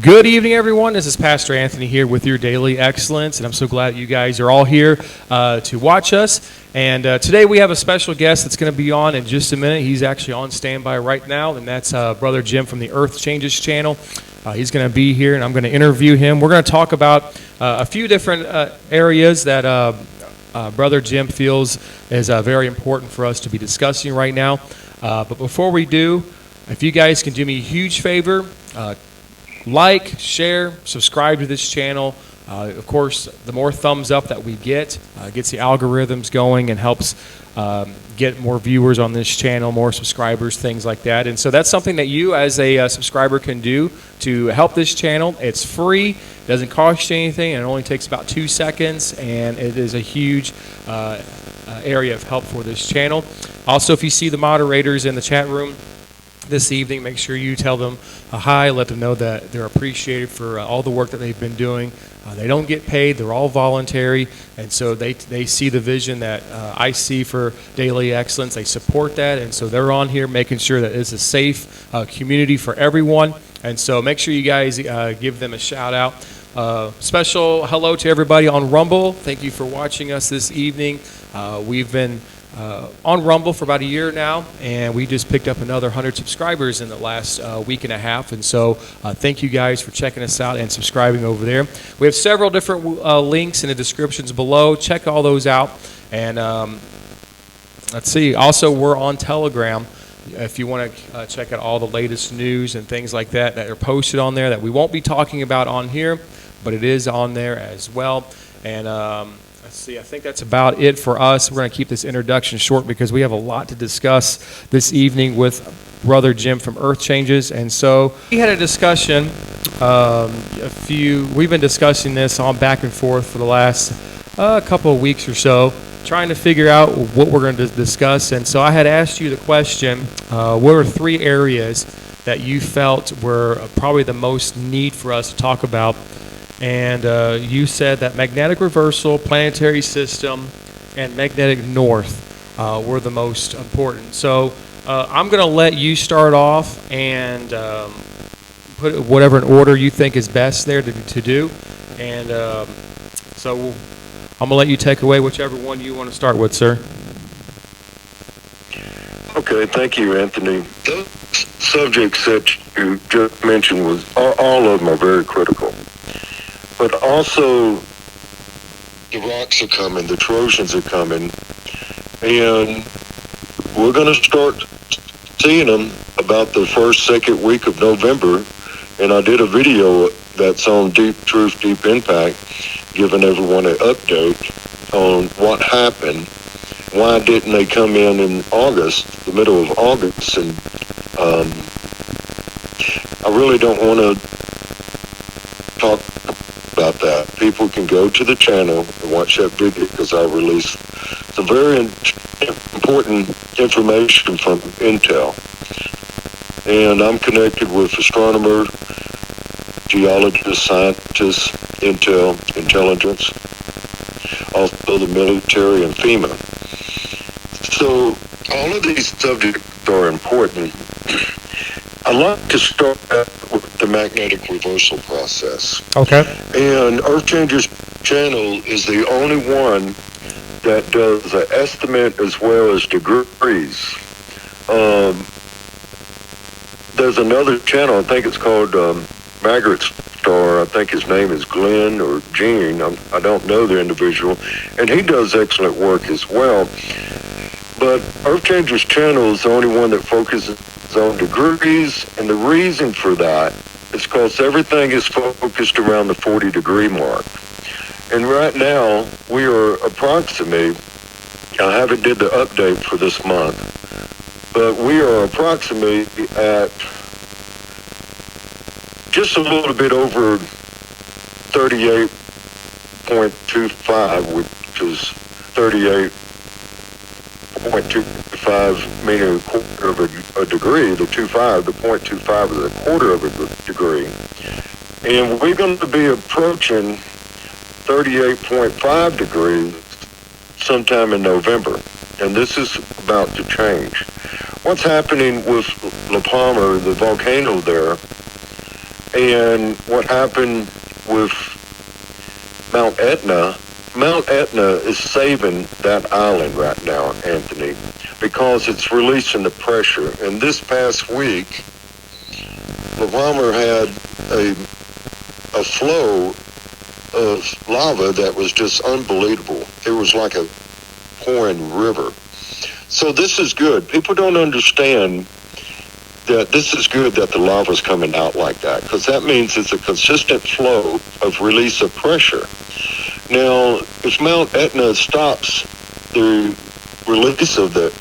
Good evening, everyone. This is Pastor Anthony here with your Daily Excellence, and I'm so glad you guys are all here to watch us. And today we have a special guest that's going to be on in just a minute. He's actually on standby right now, and that's Brother Jim from the Earth Changes channel. He's going to be here, and I'm going to interview him. We're going to talk about a few different areas that Brother Jim feels is very important for us to be discussing right now. But before we do, if you guys can do me a huge favor, like, share, subscribe to this channel. Of course, the more thumbs up that we get, gets the algorithms going and helps get more viewers on this channel, more subscribers, things like that. And so that's something that you as a subscriber can do to help this channel. It's free, doesn't cost you anything, and it only takes about 2 seconds, and it is a huge area of help for this channel. Also, if you see the moderators in the chat room this evening, make sure you tell them hi, let them know that they're appreciated for all the work that they've been doing. They don't get paid, they're all voluntary, and so they see the vision that I see for Daily Excellence. They support that, and so they're on here making sure that it's a safe community for everyone. And so make sure you guys give them a shout out. Special hello to everybody on Rumble. Thank you for watching us this evening. We've been on Rumble for about a year now, and we just picked up another 100 subscribers in the last week and a half, and so thank you guys for checking us out and subscribing over there. We have several different links in the descriptions below. Check all those out, and let's see, also we're on Telegram if you want to check out all the latest news and things like that that are posted on there that we won't be talking about on here, but it is on there as well. And let's see, I think that's about it for us. We're going to keep this introduction short because we have a lot to discuss this evening with Brother Jim from Earth Changes. And so we had a discussion, we've been discussing this on back and forth for the last couple of weeks or so, trying to figure out what we're going to discuss. And so I had asked you the question, what are 3 areas that you felt were probably the most need for us to talk about? And you said that magnetic reversal, planetary system, and magnetic north were the most important. So I'm going to let you start off and put whatever in order you think is best there to do. And so I'm going to let you take away whichever one you want to start with, sir. Okay, thank you, Anthony. Those subjects that you just mentioned, all of them are very critical. But also, the rocks are coming, the Trojans are coming, and we're going to start seeing them about the first, second week of November. And I did a video that's on Deep Truth, Deep Impact, giving everyone an update on what happened. Why didn't they come in August, the middle of August? And I really don't want to talk about that. People can go to the channel and watch that video because I release some very important information from Intel. And I'm connected with astronomers, geologists, scientists, Intel, intelligence, also the military and FEMA. So all of these subjects are important. I'd like to start with the magnetic reversal process. Okay. And Earth Changers channel is the only one that does an estimate as well as degrees. There's another channel, I think it's called Margaret Star. I think his name is Glenn or Gene. I don't know the individual. And he does excellent work as well. But Earth Changers channel is the only one that focuses on degrees, and the reason for that is because everything is focused around the 40-degree mark. And right now, we are approximately, I haven't did the update for this month, but we are approximately at just a little bit over 38.25, which is 38.25 meaning a quarter of a degree. The 0.25 is a quarter of a degree. And we're going to be approaching 38.5 degrees sometime in November. And this is about to change. What's happening with La Palma, the volcano there, And what happened with Mount Etna is saving that island right now, Anthony, because it's releasing the pressure. And this past week, the bomber had a flow of lava that was just unbelievable. It was like a pouring river. So this is good. People don't understand that this is good that the lava's coming out like that, because that means it's a consistent flow of release of pressure. Now, if Mount Etna stops the release of that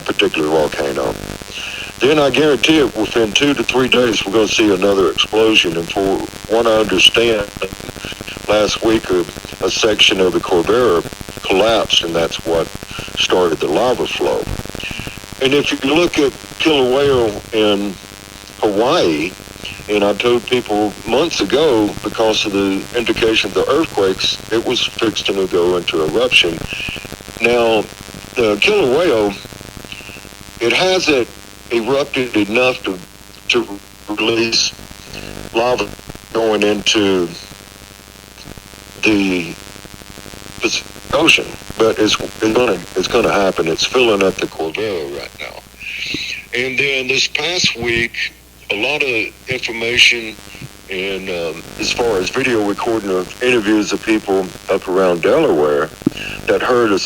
particular volcano, then I guarantee it within 2 to 3 days we're going to see another explosion. And for what I understand, last week a section of the Cordillera collapsed, and that's what started the lava flow. And if you look at Kilauea in Hawaii, and I told people months ago, because of the indication of the earthquakes, it was fixed to go into eruption. Now, the Kilauea, it hasn't erupted enough to release lava going into the Pacific Ocean, but it's going to happen. It's filling up the Cordillera right now. And then this past week, a lot of information, and as far as video recording of interviews of people up around Delaware that heard a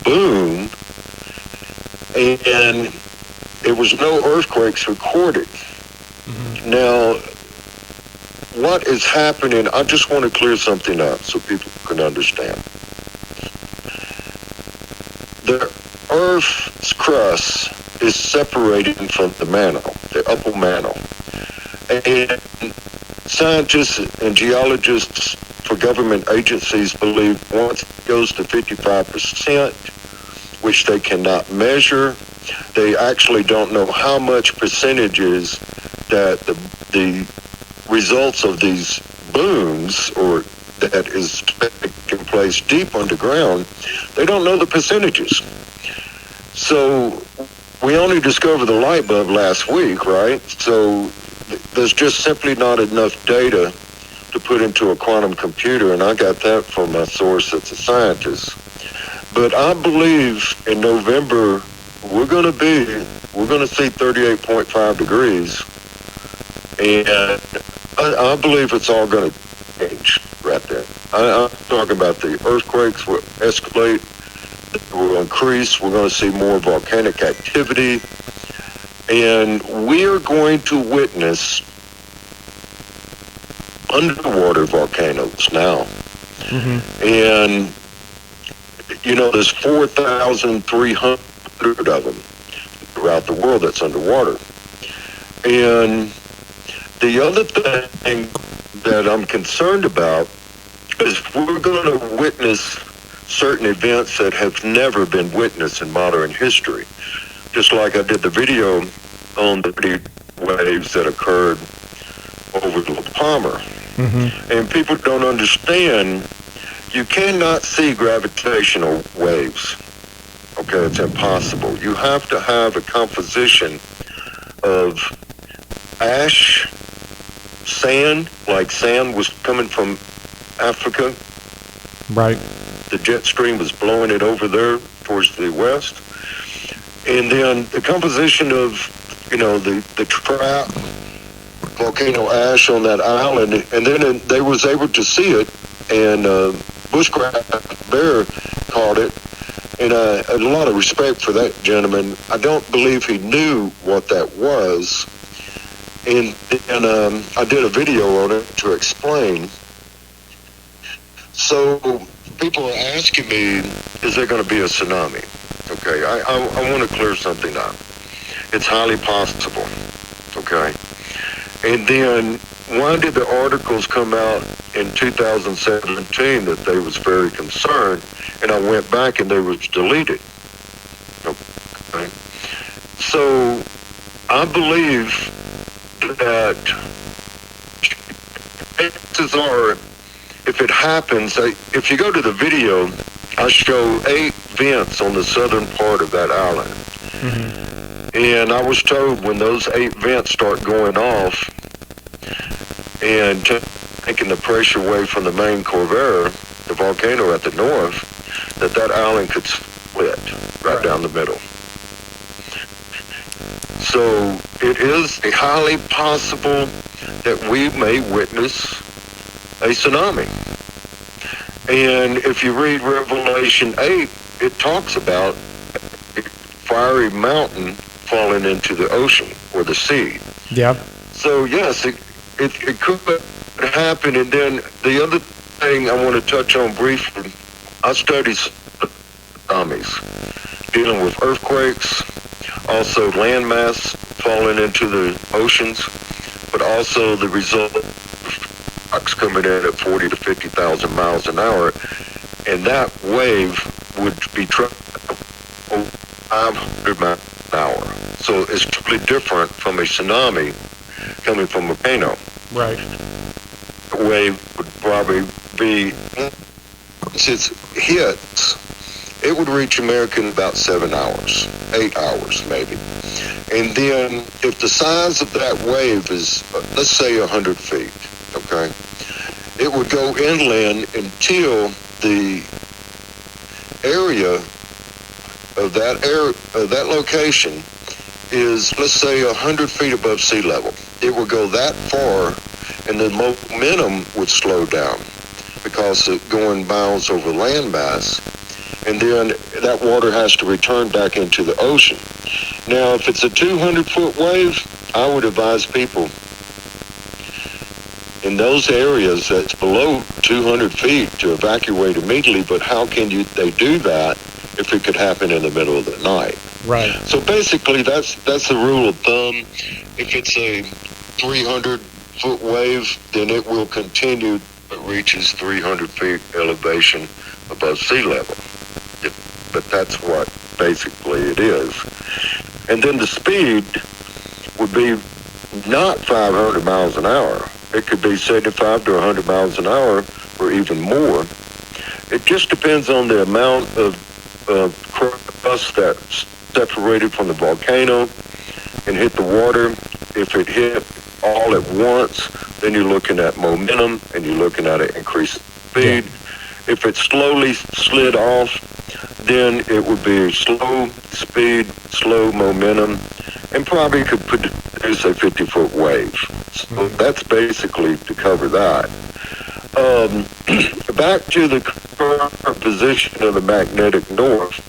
boom, and there was no earthquakes recorded. Mm-hmm. Now, what is happening, I just want to clear something up so people can understand. The Earth's crust is separating from the mantle, the upper mantle. And scientists and geologists for government agencies believe once it goes to 55%, which they cannot measure, they actually don't know how much percentages that the results of these booms, or that is taking place deep underground, they don't know the percentages. So we only discovered the light bulb last week, right? So there's just simply not enough data to put into a quantum computer, and I got that from my source that's a scientist. But I believe in November we're going to see 38.5 degrees, and I believe it's all going to change right there. I'm talking about the earthquakes will escalate, will increase. We're going to see more volcanic activity, and we are going to witness underwater volcanoes now. Mm-hmm. And there's 4,300 of them throughout the world that's underwater. And the other thing that I'm concerned about is we're going to witness certain events that have never been witnessed in modern history. Just like I did the video on the waves that occurred over the Palmer. Mm-hmm. And people don't understand, you cannot see gravitational waves. Okay, it's impossible. You have to have a composition of ash, sand, like sand was coming from Africa. Right. The jet stream was blowing it over there towards the west. And then the composition of, the trap, volcano ash on that island. And then they was able to see it, and Bushcraft Bear caught it. And a lot of respect for that gentleman. I don't believe he knew what that was. And I did a video on it to explain. So people are asking me, is there going to be a tsunami? Okay, I want to clear something up. It's highly possible. Okay. And then why did the articles come out in 2017 that they was very concerned, and I went back and they was deleted? Okay. So I believe that chances are, if it happens, if you go to the video, I show 8 vents on the southern part of that island. Mm-hmm. And I was told when those 8 vents start going off, and taking the pressure away from the main Corvair, the volcano at the north, that island could split right down the middle. So it is highly possible that we may witness a tsunami. And if you read Revelation 8, it talks about a fiery mountain falling into the ocean or the sea. Yeah. So yes, it could happen. And then the other thing I want to touch on briefly, I study tsunamis, dealing with earthquakes, also landmass falling into the oceans, but also the result of rocks coming in at 40 to 50,000 miles an hour, and that wave would be traveling 500 miles an hour. So it's totally different from a tsunami coming from a volcano. Right. The wave would probably be, once it hits, it would reach America in about 7 hours, 8 hours maybe. And then if the size of that wave is, let's say 100 feet, okay, it would go inland until the area of that location is, let's say, 100 feet above sea level. It would go that far, and the momentum would slow down because it's going miles over landmass, and then that water has to return back into the ocean. Now, if it's a 200-foot wave, I would advise people in those areas that's below 200 feet to evacuate immediately, but how can they do that if it could happen in the middle of the night? Right. So basically, that's the rule of thumb. If it's a 300-foot wave, then it will continue but reaches 300 feet elevation above sea level. But that's what basically it is. And then the speed would be not 500 miles an hour. It could be 75 to 100 miles an hour or even more. It just depends on the amount of crust that's separated from the volcano and hit the water. If it hit all at once, then you're looking at momentum and you're looking at an increased speed. Yeah. If it slowly slid off, then it would be slow speed, slow momentum, and probably could produce a 50-foot wave. So that's basically to cover that. Back to the current position of the magnetic north.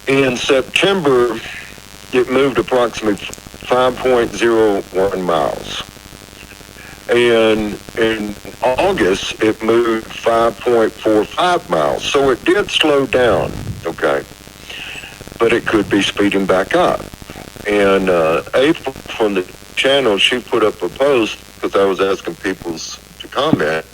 In September, it moved approximately 5.01 miles. And in August, it moved 5.45 miles. So it did slow down, okay? But it could be speeding back up. And April from the channel, she put up a post because I was asking people to comment.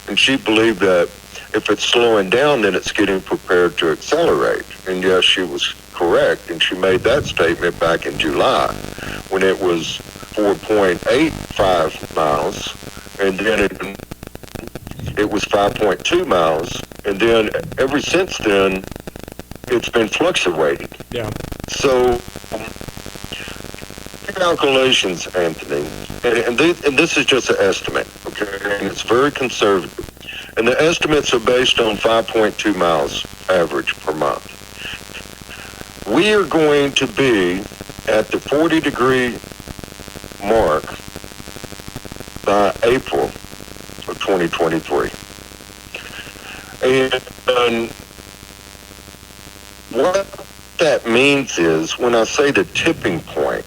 And she believed that if it's slowing down, then it's getting prepared to accelerate. And yes, she was correct. And she made that statement back in July when it was 4.85 miles, and then it was 5.2 miles, and then ever since then, it's been fluctuating. Yeah. So, calculations, Anthony, and this is just an estimate, okay, and it's very conservative, and the estimates are based on 5.2 miles average per month. We are going to be at the 40-degree mark by April of 2023. And what that means is, when I say the tipping point,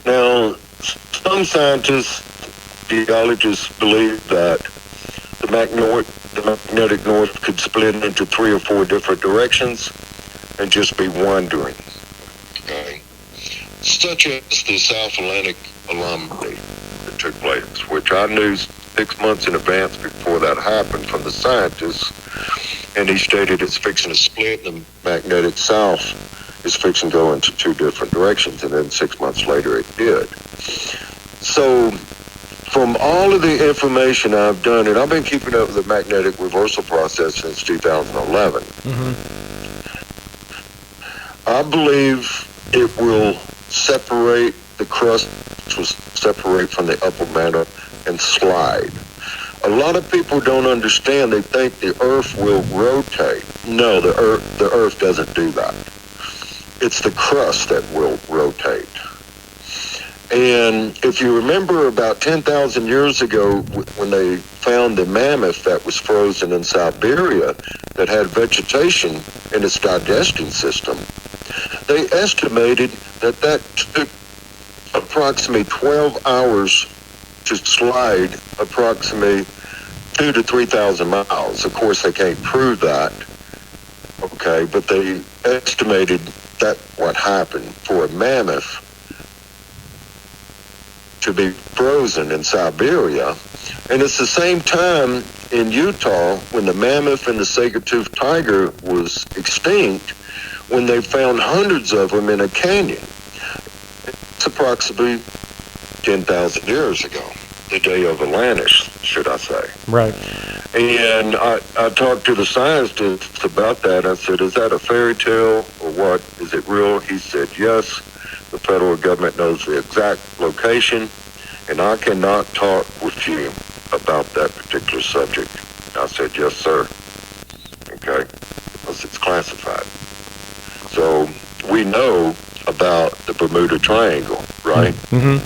now some scientists, geologists believe that the magnetic north could split into 3 or 4 different directions and just be wandering. Okay. Such as the South Atlantic anomaly that took place, which I knew 6 months in advance before that happened from the scientists, and he stated it's fixing to split, and the magnetic south is fixing to go into 2 different directions, and then 6 months later it did. So from all of the information I've done, and I've been keeping up with the magnetic reversal process since 2011, I believe it will separate the crust will separate from the upper mantle and slide. A lot of people don't understand. They think the Earth will rotate. No, the Earth doesn't do that. It's the crust that will rotate. And if you remember about 10,000 years ago when they found the mammoth that was frozen in Siberia that had vegetation in its digesting system, they estimated that took approximately 12 hours to slide approximately 2,000 to 3,000 miles. Of course, they can't prove that, okay, but they estimated that what happened for a mammoth to be frozen in Siberia. And it's the same time in Utah when the mammoth and the saber-toothed tiger was extinct, when they found hundreds of them in a canyon. It's approximately 10,000 years ago, the day of Atlantis, should I say. Right. And I talked to the scientists about that. I said, is that a fairy tale or what? Is it real? He said, yes. The federal government knows the exact location, and I cannot talk with you about that particular subject. I said, yes, sir. Okay, because it's classified. So we know about the Bermuda Triangle, right? Mm-hmm.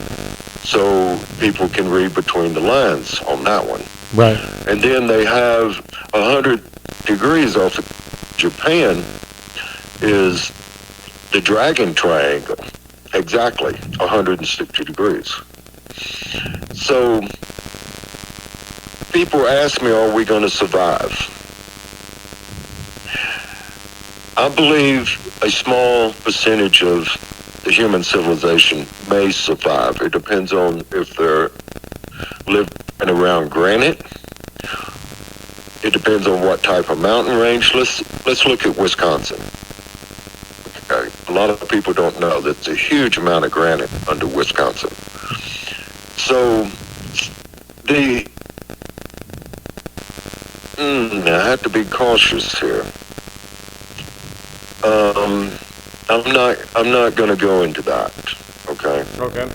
So people can read between the lines on that one. Right. And then they have 100 degrees off of Japan is the Dragon Triangle. Exactly 160 degrees. So people ask me, are we going to survive? I believe a small percentage of the human civilization may survive. It depends on if they're living around granite. It depends on what type of mountain range. Let's look at Wisconsin. Okay. A lot of people don't know that there's a huge amount of granite under Wisconsin. So I have to be cautious here. I'm not going to go into that. Okay. Okay.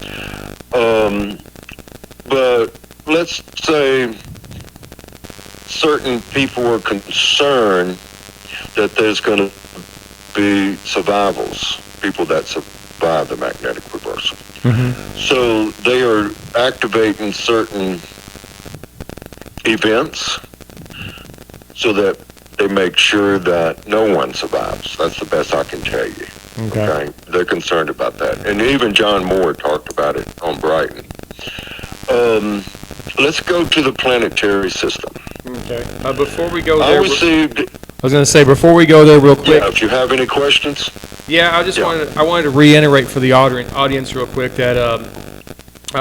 But let's say certain people are concerned that there's going to be survivals, people that survive the magnetic reversal. Mm-hmm. So they are activating certain events so that they make sure that no one survives. That's the best I can tell you. Okay. They're concerned about that. And even John Moore talked about it on Brighteon. Let's go to the planetary system. Okay. Before we go there, I was going to say, before we go there real quick. Yeah, if you have any questions. Yeah, I wanted to reiterate for the audience real quick that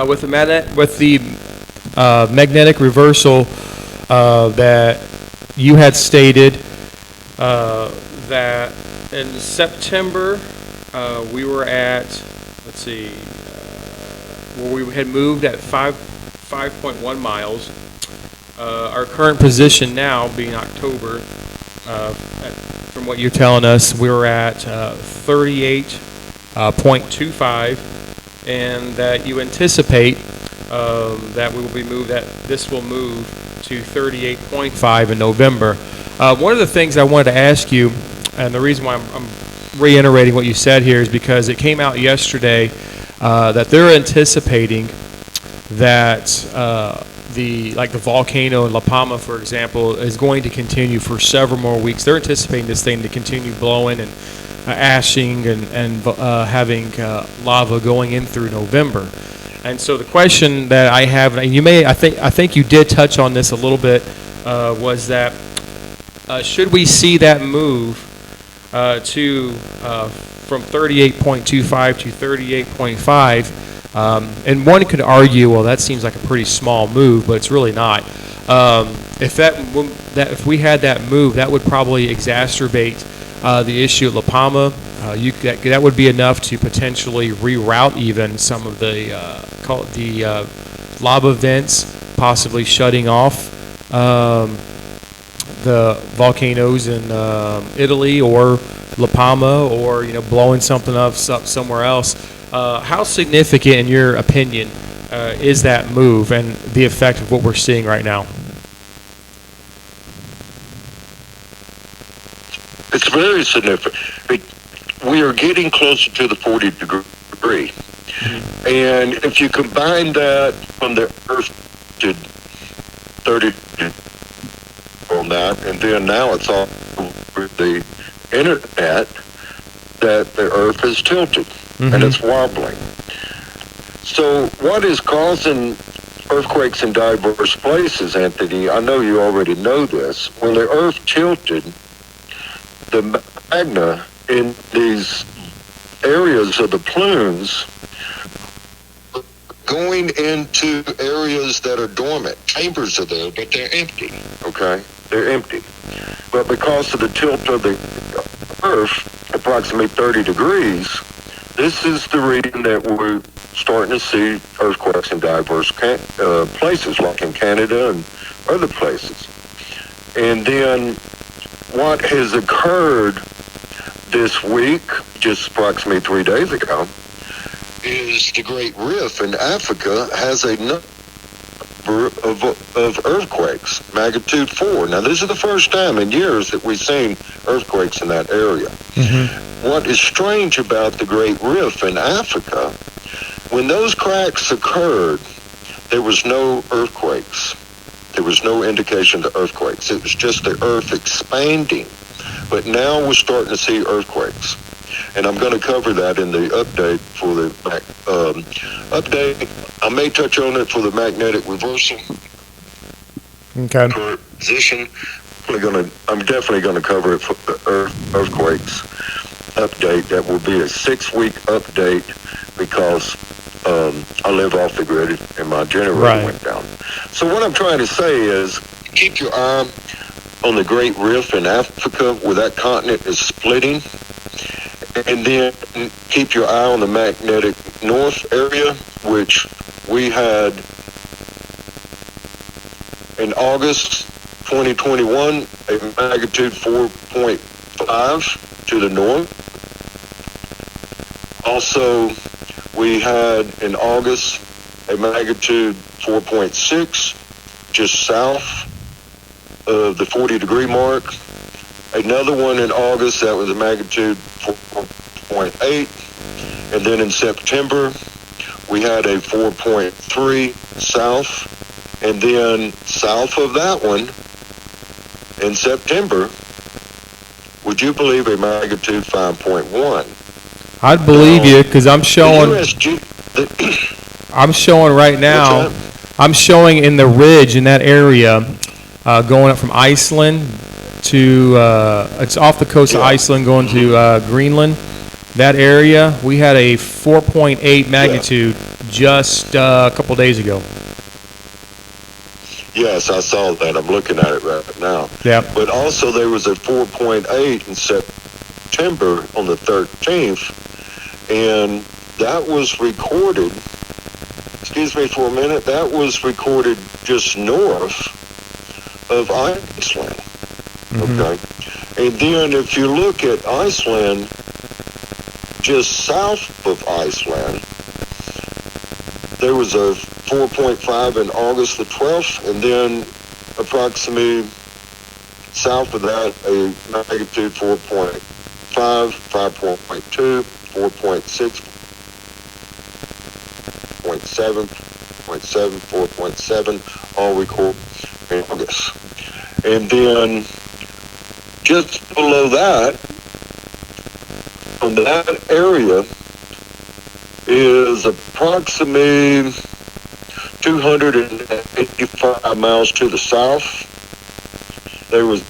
with the magnetic reversal that you had stated that in September we were at, let's see, where we had moved at 5.1 miles. Our current position now, being October, from what you're telling us, we're at 38.25, and that you anticipate that we will be moved. That this will move to 38.5 in November. One of the things I wanted to ask you, and the reason why I'm reiterating what you said here, is because it came out yesterday that they're anticipating that the volcano in La Palma, for example, is going to continue for several more weeks. They're anticipating this thing to continue blowing and ashing and having lava going in through November. And so the question that I have, and I think you did touch on this a little bit, was that should we see that move from 38.25 to 38.5? And one could argue, well, that seems like a pretty small move, but it's really not. If we had that move, that would probably exacerbate the issue at La Palma. That would be enough to potentially reroute even some of the lava vents, possibly shutting off the volcanoes in Italy or La Palma, or blowing something up somewhere else. How significant, in your opinion, is that move and the effect of what we're seeing right now? It's very significant. We are getting closer to the 40 degree. And if you combine that from the Earth to 30 on that, and then now it's all over the internet that the Earth is tilted and it's wobbling. So what is causing earthquakes in diverse places, Anthony? I know you already know this. When the Earth tilted, the magma in these areas of the plumes going into areas that are dormant. Chambers are there, but they're empty, okay? They're empty. But because of the tilt of the Earth, approximately 30 degrees, this is the reason that we're starting to see earthquakes in diverse places, like in Canada and other places. And then what has occurred this week, just approximately 3 days ago, is the Great Rift in Africa has a number of earthquakes, magnitude 4. Now, this is the first time in years that we've seen earthquakes in that area. What is strange about the Great Rift in Africa, when those cracks occurred, there was no earthquakes. There was no indication of earthquakes. It was just the Earth expanding. But now we're starting to see earthquakes. And I'm going to cover that in the update for the update. I may touch on it for the magnetic reversal. Okay. Position. I'm definitely going to cover it for the earthquakes update. That will be a 6-week update because I live off the grid and my generator went down. So what I'm trying to say is keep your eye on the Great Rift in Africa where that continent is splitting. And then keep your eye on the magnetic north area, which we had in August 2021, a magnitude 4.5 to the north. Also, we had in August a magnitude 4.6 just south of the 40 degree mark. Another one in August, that was a magnitude 4.8. And then in September, we had a 4.3 south. And then south of that one, in September, would you believe a magnitude 5.1? I'd believe you because I'm showing. I'm showing right now. I'm showing in the ridge in that area, going up from Iceland to it's off the coast of Iceland, going to Greenland. That area, we had a 4.8 magnitude just a couple days ago. Yes, I saw that. I'm looking at it right now. Yeah. But also there was a 4.8 in September on the 13th, and that was recorded, excuse me for a minute, that was recorded just north of Iceland. Okay. And then if you look at Iceland, just south of Iceland, there was a 4.5 in August the 12th, and then approximately south of that, a magnitude 4.5, 5.2, 4.6, 0.7, 0.7, 4.7, all recorded in August. And then just below that, on that area, is approximately 285 miles to the south. There was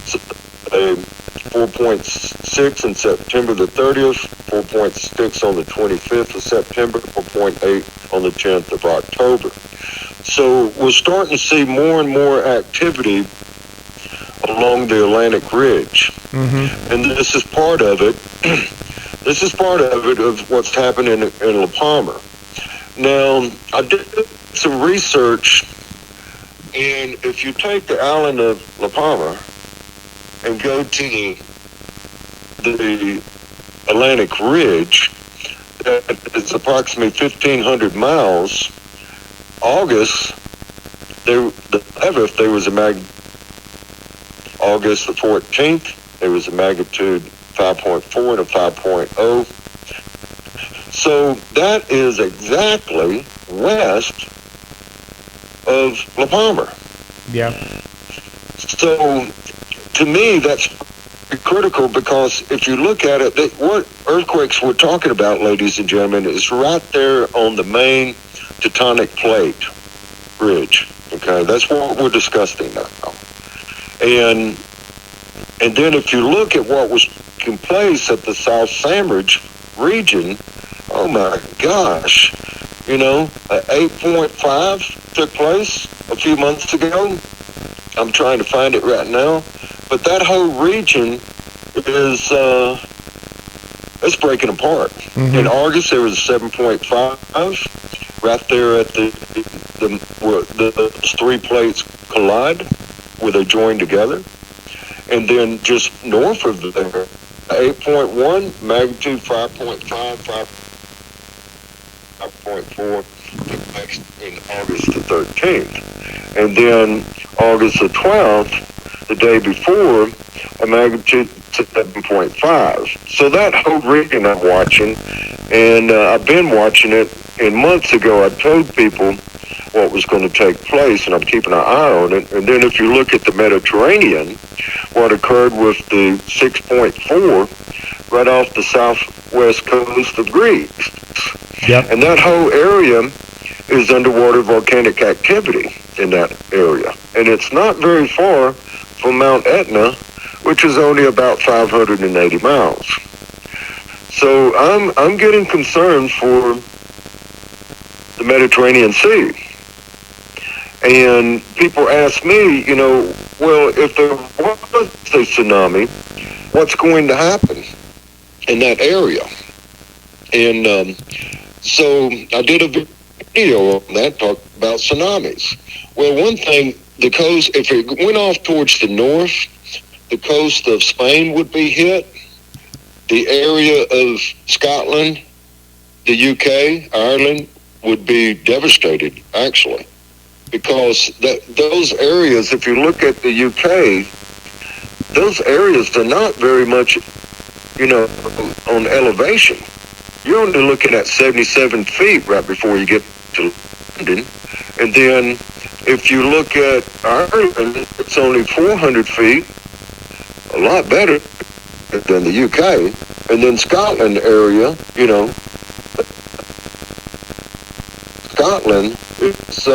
a 4.6 in September the 30th, 4.6 on the 25th of September, 4.8 on the 10th of October. So we're starting to see more and more activity along the Atlantic Ridge. And this is part of it. This is part of it of what's happening in La Palma. Now, I did some research, and if you take the island of La Palma and go to the Atlantic Ridge, that is approximately 1,500 miles. August, the 11th, there was a August the 14th, there was a magnitude 5.4 and a 5.0. So that is exactly west of La Palma. Yeah. So to me, that's critical, because if you look at it, what earthquakes we're talking about, ladies and gentlemen, is right there on the main tectonic plate ridge. Okay, that's what we're discussing now. And then if you look at what was taking place at the South Sandwich region, oh my gosh, 8.5 took place a few months ago. I'm trying to find it right now. But that whole region is it's breaking apart. Mm-hmm. In August, there was 7.5 right there at where the three plates collide, where they join together. And then just north of there, 8.1, magnitude 5.5, 5.4 took place in August the 13th. And then August the 12th, the day before, a magnitude 7.5. So that whole region I'm watching, and I've been watching it, and months ago I told people what was going to take place, and I'm keeping an eye on it. And then if you look at the Mediterranean, what occurred with the 6.4 right off the southwest coast of Greece. Yep. And that whole area is underwater volcanic activity in that area. And it's not very far from Mount Etna, which is only about 580 miles. So I'm getting concerned for the Mediterranean Sea. And people ask me, well, if there was a tsunami, what's going to happen in that area? And so I did a video on that, talk about tsunamis. Well, one thing, the coast, if it went off towards the north, the coast of Spain would be hit. The area of Scotland, the UK, Ireland would be devastated, actually. Because those areas, if you look at the UK, those areas are not very much, on elevation. You're only looking at 77 feet right before you get to London. And then if you look at Ireland, it's only 400 feet, a lot better than the UK. And then Scotland area, Scotland, it's,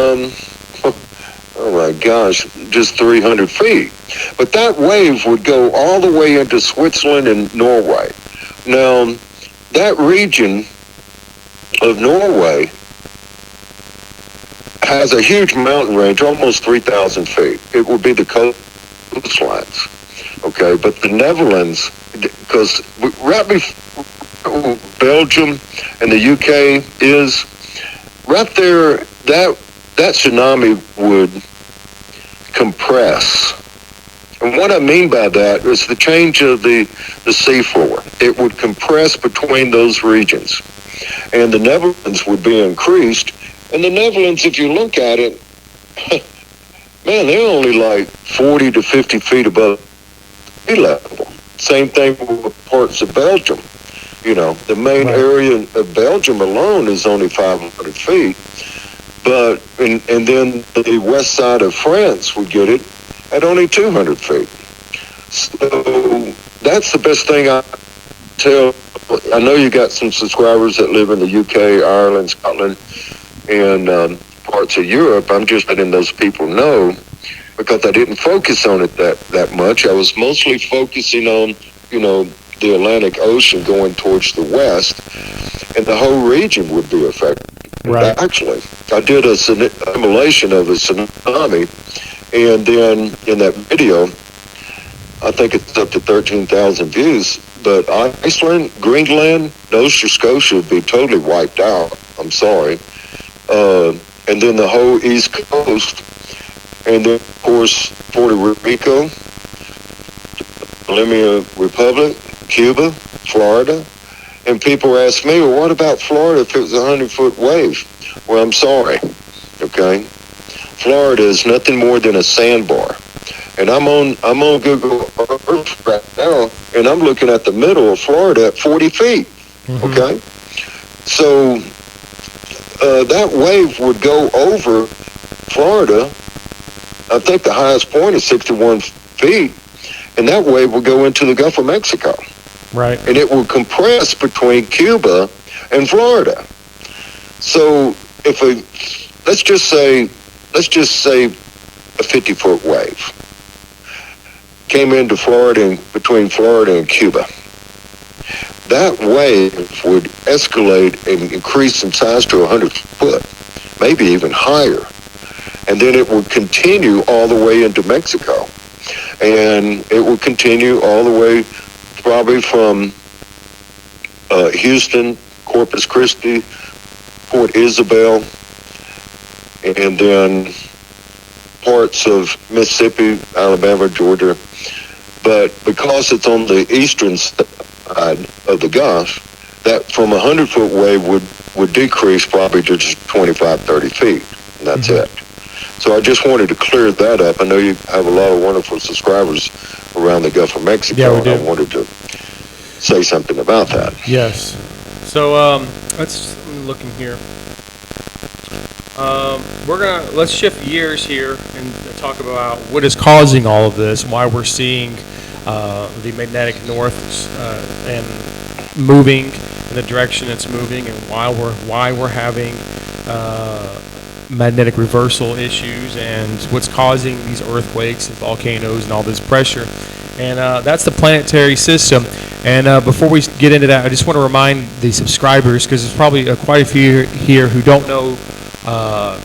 oh my gosh, just 300 feet. But that wave would go all the way into Switzerland and Norway. Now, that region of Norway has a huge mountain range, almost 3,000 feet. It will be the coastlines, okay? But the Netherlands, because right before Belgium and the UK is, right there, that tsunami would compress. And what I mean by that is the change of the seafloor. It would compress between those regions. And the Netherlands would be increased. And the Netherlands, if you look at it, man, they're only like 40 to 50 feet above sea level. Same thing with parts of Belgium. The main area of Belgium alone is only 500 feet. But, and then the west side of France would get it at only 200 feet. So that's the best thing I tell. I know you got some subscribers that live in the UK, Ireland, Scotland, and parts of Europe. I'm just letting those people know, because I didn't focus on it that much. I was mostly focusing on, the Atlantic Ocean going towards the west, and the whole region would be affected. Right. Actually, I did a simulation of a tsunami, and then in that video, I think it's up to 13,000 views, but Iceland, Greenland, Nova Scotia would be totally wiped out. I'm sorry. And then the whole East Coast, and then, of course, Puerto Rico, Dominican Republic, Cuba, Florida, And people ask me, well, what about Florida if it was a 100-foot wave? Well, I'm sorry, okay? Florida is nothing more than a sandbar. And I'm on Google Earth right now, and I'm looking at the middle of Florida at 40 feet, okay? So that wave would go over Florida. I think the highest point is 61 feet, and that wave will go into the Gulf of Mexico. Right. And it will compress between Cuba and Florida. So if let's just say a 50-foot wave came into Florida and between Florida and Cuba, that wave would escalate and increase in size to 100 foot, maybe even higher. And then it would continue all the way into Mexico. And it would continue all the way probably from Houston, Corpus Christi, Port Isabel, and then parts of Mississippi, Alabama, Georgia. But because it's on the eastern side of the Gulf, that from a 100-foot wave would decrease probably to just 25, 30 feet, and that's it. So I just wanted to clear that up. I know you have a lot of wonderful subscribers around the Gulf of Mexico, Yeah, we do. and I wanted to say something about that. Yes. So let's look in here. Let's shift gears here and talk about what is causing all of this and why we're seeing the magnetic north and moving in the direction it's moving, and why we're having magnetic reversal issues and what's causing these earthquakes and volcanoes and all this pressure. And that's the planetary system. And before we get into that, I just want to remind the subscribers, because there's probably quite a few here who don't know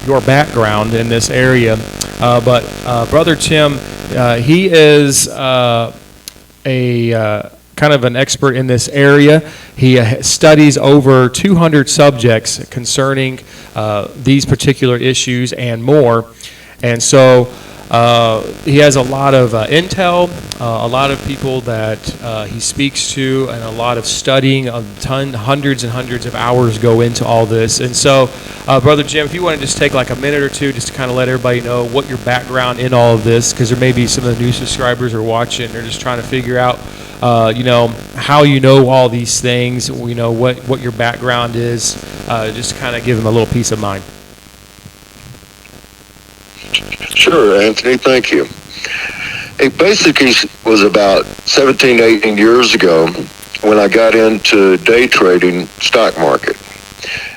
your background in this area. But Brother Tim, he is a kind of an expert in this area. He studies over 200 subjects concerning these particular issues and more. And so he has a lot of intel, a lot of people that he speaks to, and a lot of studying. Hundreds and hundreds of hours go into all this. And so, Brother Jim, if you want to just take like a minute or two just to kind of let everybody know what your background in all of this, because there may be some of the new subscribers are watching, they're just trying to figure out how you know all these things, what your background is, just to kind of give them a little peace of mind. Sure, Anthony, thank you. It basically was about 17, 18 years ago when I got into day trading stock market.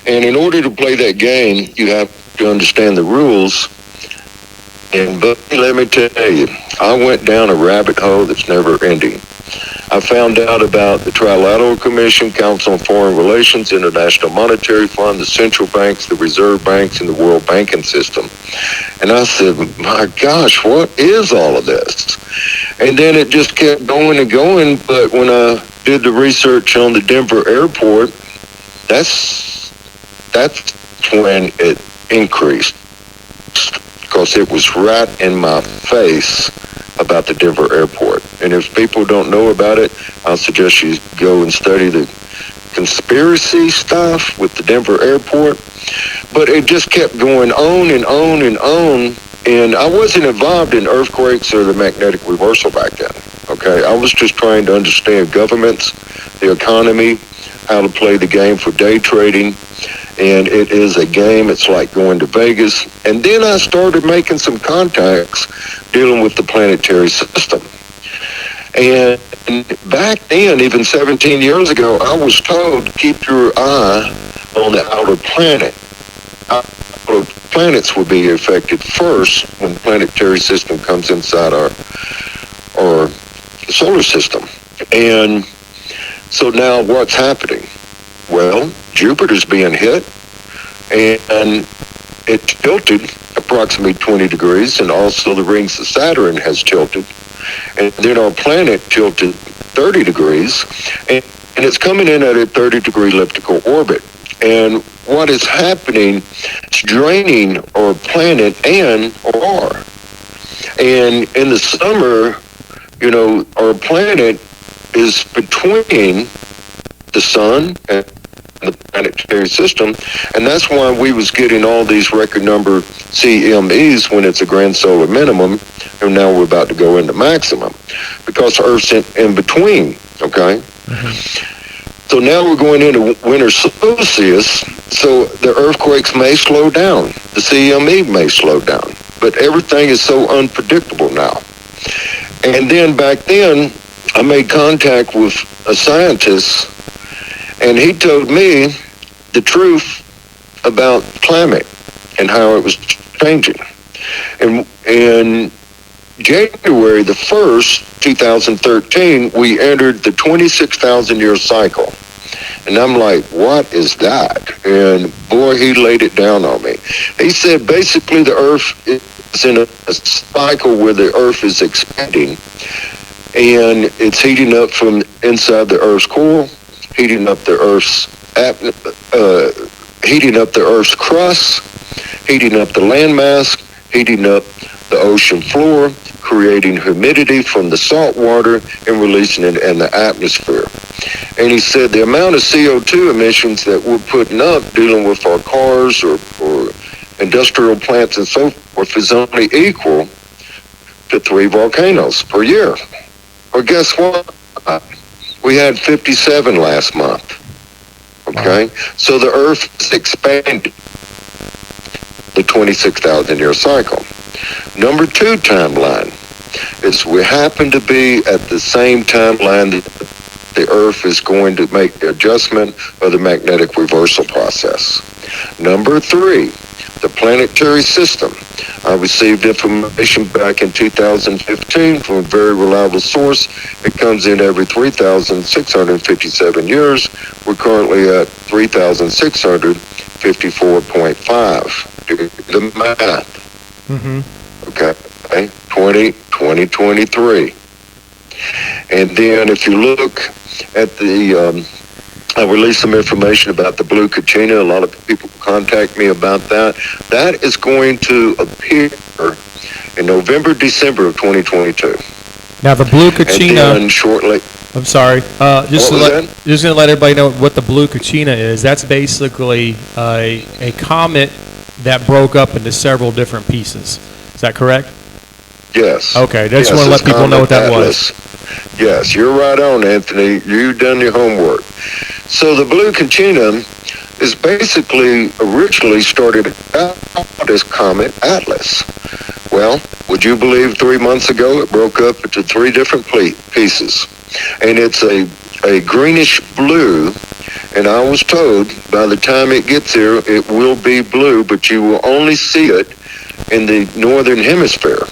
And in order to play that game, you have to understand the rules. But let me tell you, I went down a rabbit hole that's never ending. I found out about the Trilateral Commission, Council on Foreign Relations, International Monetary Fund, the central banks, the reserve banks, and the world banking system. And I said, my gosh, what is all of this? And then it just kept going and going. But when I did the research on the Denver airport, that's when it increased, because it was right in my face about the Denver airport. And if people don't know about it, I'll suggest you go and study the conspiracy stuff with the Denver airport. But it just kept going on and on and on. And I wasn't involved in earthquakes or the magnetic reversal back then. Okay, I was just trying to understand governments, the economy, how to play the game for day trading. And it is a game. It's like going to Vegas. And then I started making some contacts dealing with the planetary system. And back then, even 17 years ago, I was told to keep your eye on the outer planet. Outer planets will be affected first when the planetary system comes inside our solar system. And so now what's happening? Well, Jupiter's being hit, and it tilted approximately 20 degrees, and also the rings of Saturn has tilted. And then our planet tilted 30 degrees, and it's coming in at a 30-degree elliptical orbit. And what is happening, it's draining our planet and our. And in the summer, our planet is between the sun and the planetary system, and that's why we was getting all these record number CMEs when it's a grand solar minimum, and now we're about to go into maximum, because Earth's in between, okay? So now we're going into winter solstice, so the earthquakes may slow down, the CME may slow down, but everything is so unpredictable now. And then back then, I made contact with a scientist, and he told me the truth about climate and how it was changing. And in January the 1st, 2013, we entered the 26,000-year cycle. And I'm like, what is that? And boy, he laid it down on me. He said, basically, the Earth is in a cycle where the Earth is expanding, and it's heating up from inside the Earth's core, heating up the Earth's crust, heating up the landmass, heating up the ocean floor, creating humidity from the salt water and releasing it in the atmosphere. And he said the amount of CO2 emissions that we're putting up dealing with our cars or industrial plants and so forth is only equal to 3 volcanoes per year. Well, guess what? We had 57 last month. Okay? So the Earth is expanding the 26,000-year cycle. Number 2 timeline is we happen to be at the same timeline that the Earth is going to make the adjustment of the magnetic reversal process. Number 3, the planetary system. I received information back in 2015 from a very reliable source. It comes in every 3,657 years. We're currently at 3,654.5. Do the math. Okay, 2023. And then if you look at the, I released some information about the blue Kachina. A lot of people contact me about that. That is going to appear in November, December of 2022. Now the blue Kachina. And then shortly. I'm sorry. Just going to let everybody know what the blue Kachina is. That's basically a comet that broke up into several different pieces. Is that correct? Yes. Okay. I just want to let people know what that was. Yes, you're right on, Anthony. You've done your homework. So the blue Kachina is basically originally started out as Comet Atlas. Well, would you believe 3 months ago it broke up into 3 different pieces? And it's a greenish blue, and I was told by the time it gets here, it will be blue, but you will only see it in the northern hemisphere.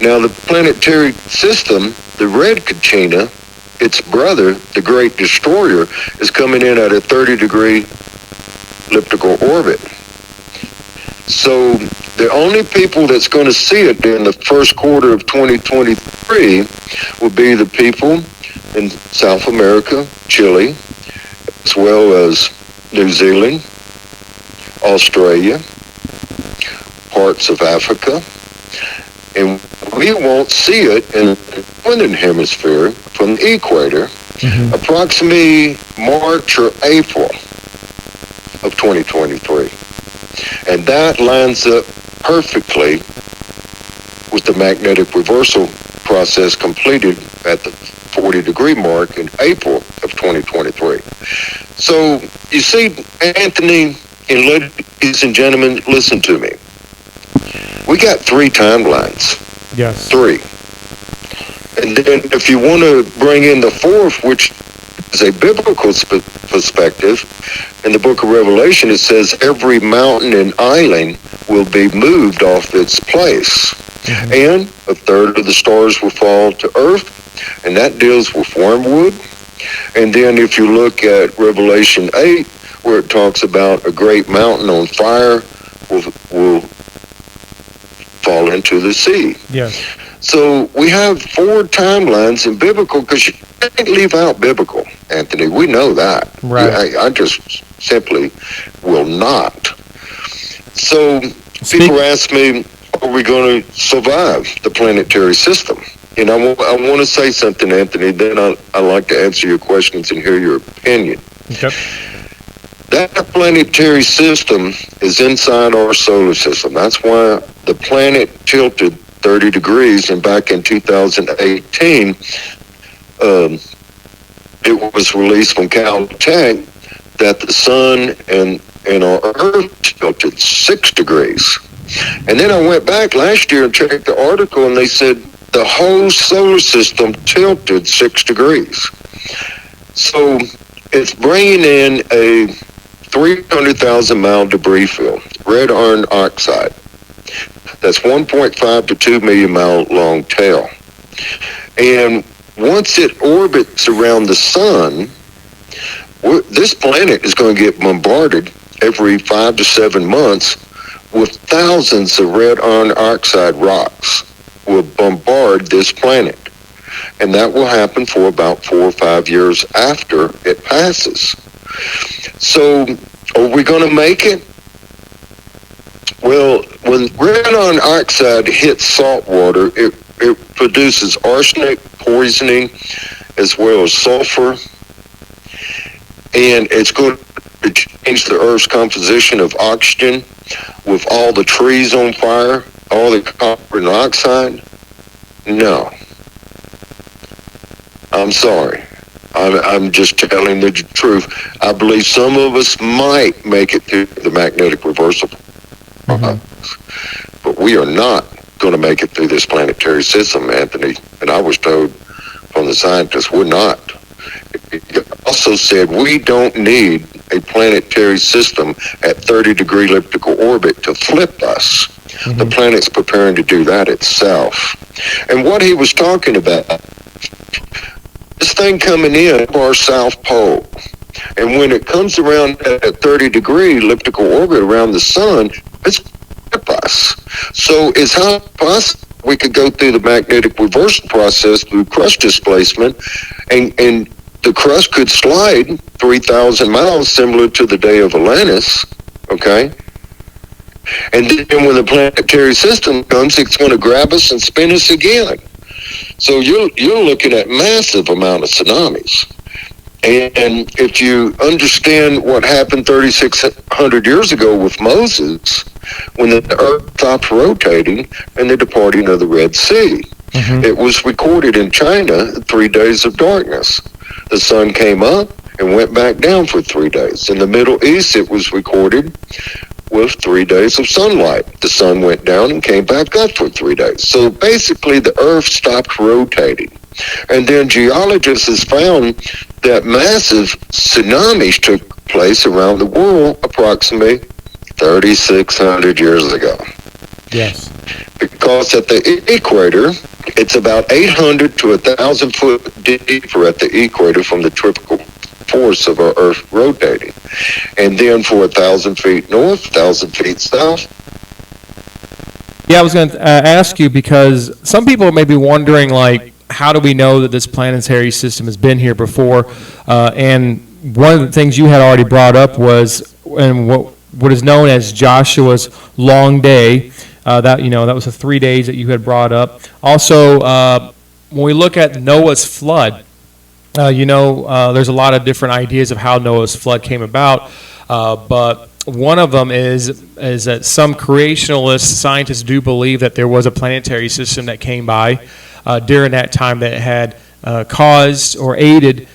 Now, the planetary system, the red Kachina, its brother, the Great Destroyer, is coming in at a 30-degree elliptical orbit. So the only people that's going to see it in the first quarter of 2023 will be the people in South America, Chile, as well as New Zealand, Australia, parts of Africa, and we won't see it in the northern hemisphere from the equator approximately March or April of 2023. And that lines up perfectly with the magnetic reversal process completed at the 40-degree mark in April of 2023. So, you see, Anthony and ladies and gentlemen, listen to me. We got 3 timelines. Yes. 3. And then if you want to bring in the 4th, which is a biblical perspective, in the book of Revelation, it says every mountain and island will be moved off its place. And a third of the stars will fall to earth, and that deals with wormwood. And then if you look at Revelation 8, where it talks about a great mountain on fire will fall into the sea. Yes. So we have 4 timelines in biblical, because you can't leave out biblical, Anthony. We know that. Right. I just simply will not. So people ask me, are we going to survive the planetary system? And I want to say something, Anthony, then I like to answer your questions and hear your opinion. Okay. That planetary system is inside our solar system. That's why the planet tilted 30 degrees, and back in 2018, it was released from Caltech that the sun and our Earth tilted 6 degrees. And then I went back last year and checked the article, and they said the whole solar system tilted 6 degrees. So it's bringing in a 300,000 mile debris field, red iron oxide. That's 1.5 to 2 million mile long tail. And once it orbits around the sun, this planet is going to get bombarded every 5 to 7 months with thousands of red iron oxide rocks will bombard this planet. And that will happen for about 4 or 5 years after it passes. So are we going to make it? Well, when red iron oxide hits salt water, it produces arsenic poisoning as well as sulfur. And it's going to change the Earth's composition of oxygen with all the trees on fire, all the carbon dioxide. No. I'm sorry. I'm just telling the truth. I believe some of us might make it through the magnetic reversal but we are not going to make it through this planetary system, Anthony. And I was told from the scientists, we're not. It also said we don't need a planetary system at 30-degree elliptical orbit to flip us. The planet's preparing to do that itself. And what he was talking about, this thing coming in our South Pole, and when it comes around at 30-degree elliptical orbit around the sun, it's flip us. So it's how possible we could go through the magnetic reversal process through crust displacement, and the crust could slide 3,000 miles, similar to the day of Atlantis, okay? And then when the planetary system comes, it's going to grab us and spin us again. So you're looking at massive amount of tsunamis. And if you understand what happened 3,600 years ago with Moses, when the earth stopped rotating and the departing of the Red Sea, it was recorded in China 3 days of darkness. The sun came up and went back down for 3 days. In the Middle East, it was recorded with 3 days of sunlight. The sun went down and came back up for 3 days. So basically, the earth stopped rotating. And then geologists has found that massive tsunamis took place around the world approximately 3,600 years ago. Yes. Because at the equator, it's about 800 to 1,000 foot deeper at the equator from the tropical force of our Earth rotating. And then for 1,000 feet north, 1,000 feet south. Yeah, I was going to ask you, because some people may be wondering, like, how do we know that this planetary system has been here before? And one of the things you had already brought up was, and what is known as Joshua's long day. That was the 3 days that you had brought up. Also, when we look at Noah's flood, there's a lot of different ideas of how Noah's flood came about, but one of them is that some creationalist scientists do believe that there was a planetary system that came by during that time that had caused or aided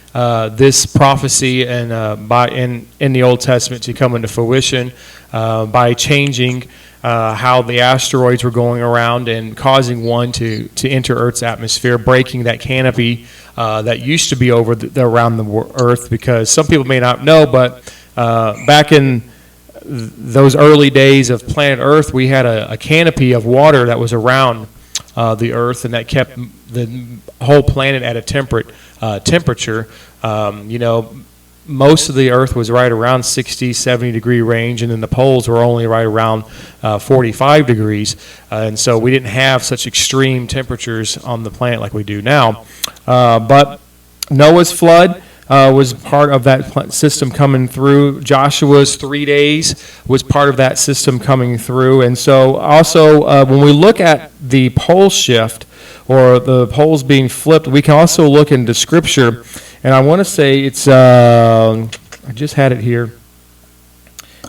this prophecy and in the Old Testament to come into fruition by changing how the asteroids were going around and causing one to enter Earth's atmosphere, breaking that canopy that used to be around the Earth. Because some people may not know, but back in those early days of planet Earth, we had a canopy of water that was around the Earth, and that kept the whole planet at a temperate temperature. Most of the Earth was right around 60, 70 degree range, and then the poles were only right around 45 degrees. And so we didn't have such extreme temperatures on the planet like we do now. But Noah's flood was part of that system coming through. Joshua's 3 days was part of that system coming through. And so also when we look at the pole shift, or the poles being flipped, we can also look into Scripture. And I want to say it's, I just had it here.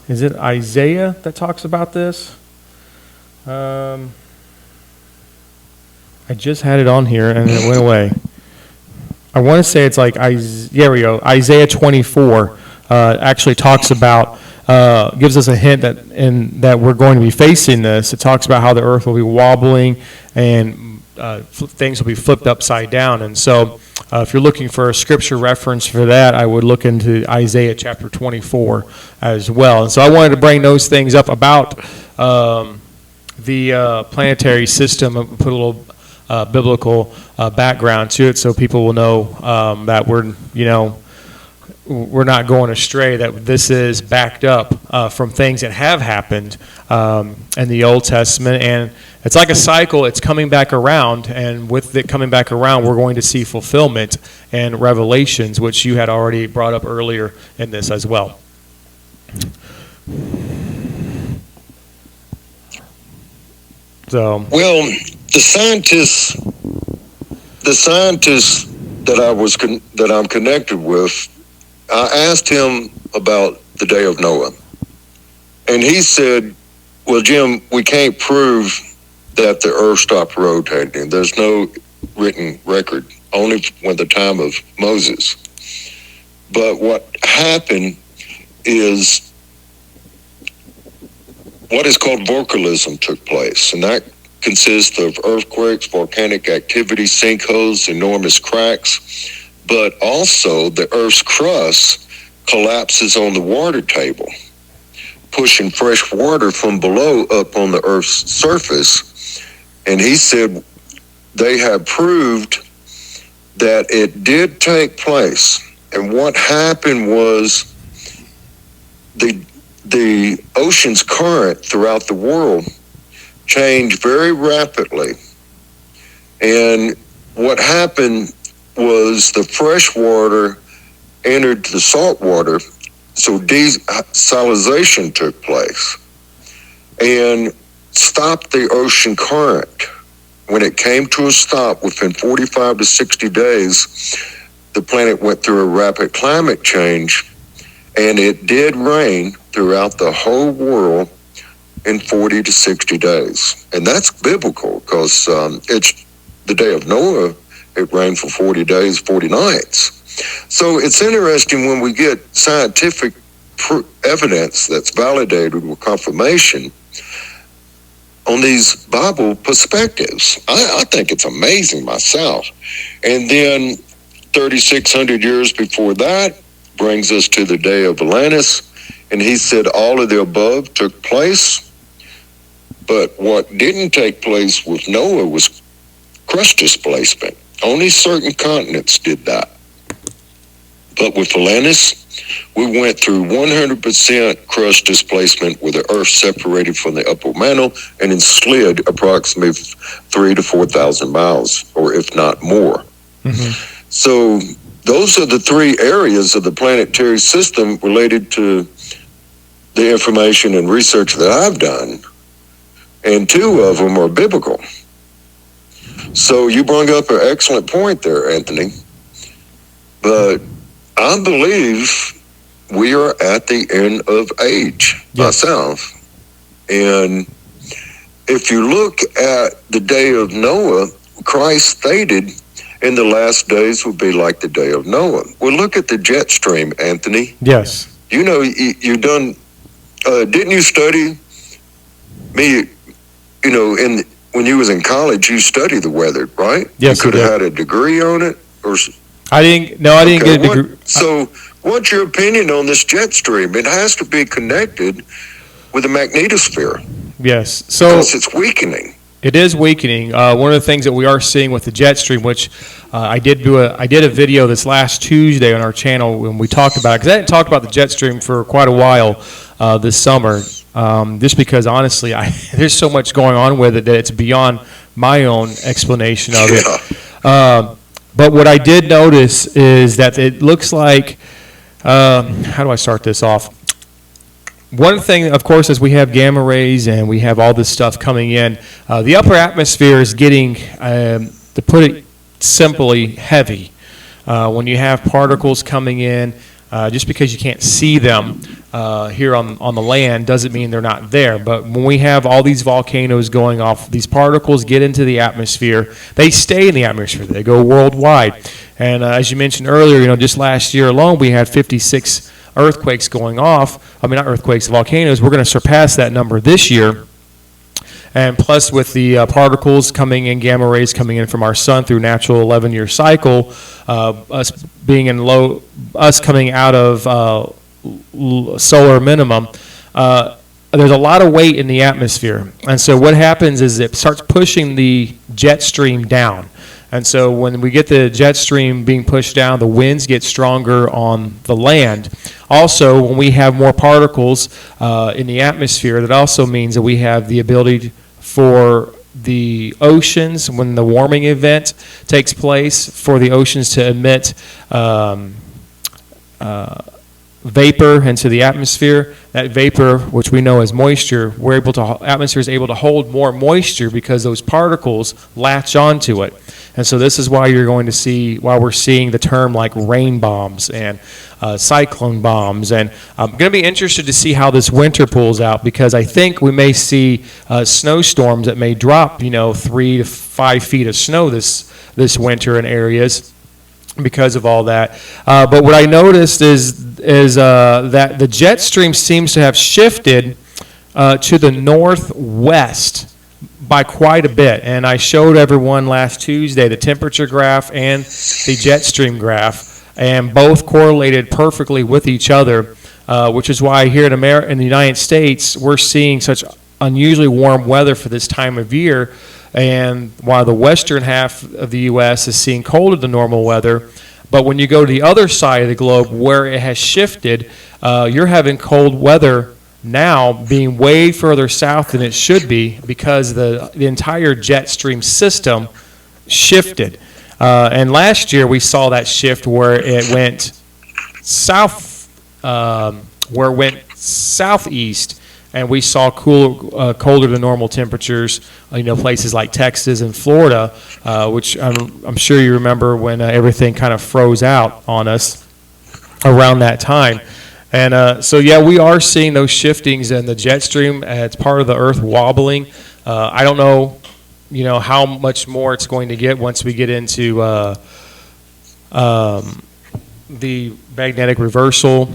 Is it Isaiah that talks about this? I just had it on here and it went away. I want to say it's like, there we go, Isaiah 24 actually talks about, gives us a hint that we're going to be facing this. It talks about how the earth will be wobbling and things will be flipped upside down. And so if you're looking for a scripture reference for that, I would look into Isaiah chapter 24 as well. And so I wanted to bring those things up about the planetary system, put a little biblical background to it so people will know that we're not going astray, that this is backed up from things that have happened in the Old Testament. And it's like a cycle. It's coming back around, and with it coming back around, we're going to see fulfillment and revelations, which you had already brought up earlier in this as well. So, well, the scientists that I'm connected with, I asked him about the day of Noah, and he said, well, Jim, we can't prove that the earth stopped rotating. There's no written record, only when the time of Moses. But what happened is what is called volcanism took place, and that consists of earthquakes, volcanic activity, sinkholes, enormous cracks, but also the Earth's crust collapses on the water table, pushing fresh water from below up on the Earth's surface. And he said they have proved that it did take place. And what happened was the ocean's current throughout the world changed very rapidly. And what happened was the fresh water entered the salt water, so desalination took place and stopped the ocean current. When it came to a stop within 45 to 60 days, the planet went through a rapid climate change, and it did rain throughout the whole world in 40 to 60 days. And that's biblical, because it's the day of Noah. It rained for 40 days, 40 nights. So it's interesting when we get scientific evidence that's validated with confirmation on these Bible perspectives. I think it's amazing myself. And then 3,600 years before that brings us to the day of Atlantis. And he said all of the above took place. But what didn't take place with Noah was crust displacement. Only certain continents did that. But with Atlantis, we went through 100% crust displacement, where the Earth separated from the upper mantle and then slid approximately 3,000 to 4,000 miles, or if not more. Mm-hmm. So those are the three areas of the planetary system related to the information and research that I've done. And two of them are biblical. So you brought up an excellent point there, Anthony. But I believe we are at the end of age myself. And if you look at the day of Noah, Christ stated in the last days would be like the day of Noah. Well, look at the jet stream, Anthony. Yes. You know, you done, didn't you study me, you know, when you was in college, you studied the weather, right? Yes, you could have had a degree on it, or I didn't get a degree. So, what's your opinion on this jet stream? It has to be connected with the magnetosphere. Yes, so because it's weakening. It is weakening. One of the things that we are seeing with the jet stream, which I did a video this last Tuesday on our channel when we talked about it, because I hadn't talked about the jet stream for quite a while this summer. Just because, honestly, there's so much going on with it that it's beyond my own explanation of it. But what I did notice is that it looks like, how do I start this off? One thing, of course, is we have gamma rays and we have all this stuff coming in. The upper atmosphere is getting to put it simply, heavy. When you have particles coming in, just because you can't see them here on the land doesn't mean they're not there. But when we have all these volcanoes going off, these particles get into the atmosphere. They stay in the atmosphere. They go worldwide. And as you mentioned earlier, just last year alone, we had 56 earthquakes going off. I mean, not earthquakes, volcanoes. We're going to surpass that number this year. And plus, with the particles coming in, gamma rays coming in from our sun through natural 11-year cycle, us coming out of solar minimum, there's a lot of weight in the atmosphere. And so what happens is it starts pushing the jet stream down. And so when we get the jet stream being pushed down, the winds get stronger on the land. Also, when we have more particles in the atmosphere, that also means that we have the ability for the oceans, when the warming event takes place, for the oceans to emit vapor into the atmosphere. That vapor, which we know as moisture, atmosphere is able to hold more moisture because those particles latch onto it. And so this is why we're seeing the term like rain bombs and cyclone bombs. And I'm going to be interested to see how this winter pulls out, because I think we may see snowstorms that may drop 3 to 5 feet of snow this winter in areas because of all that. But what I noticed is that the jet stream seems to have shifted to the northwest by quite a bit. And I showed everyone last Tuesday the temperature graph and the jet stream graph, and both correlated perfectly with each other, which is why here in the United States, we're seeing such unusually warm weather for this time of year, and while the western half of the U.S. is seeing colder than normal weather. But when you go to the other side of the globe where it has shifted, you're having cold weather now being way further south than it should be, because the entire jet stream system shifted. And last year we saw that shift where it went southeast, and we saw colder than normal temperatures, places like Texas and Florida, which I'm sure you remember when everything kind of froze out on us around that time. And so, we are seeing those shiftings in the jet stream. It's part of the Earth wobbling. I don't know, how much more it's going to get once we get into the magnetic reversal,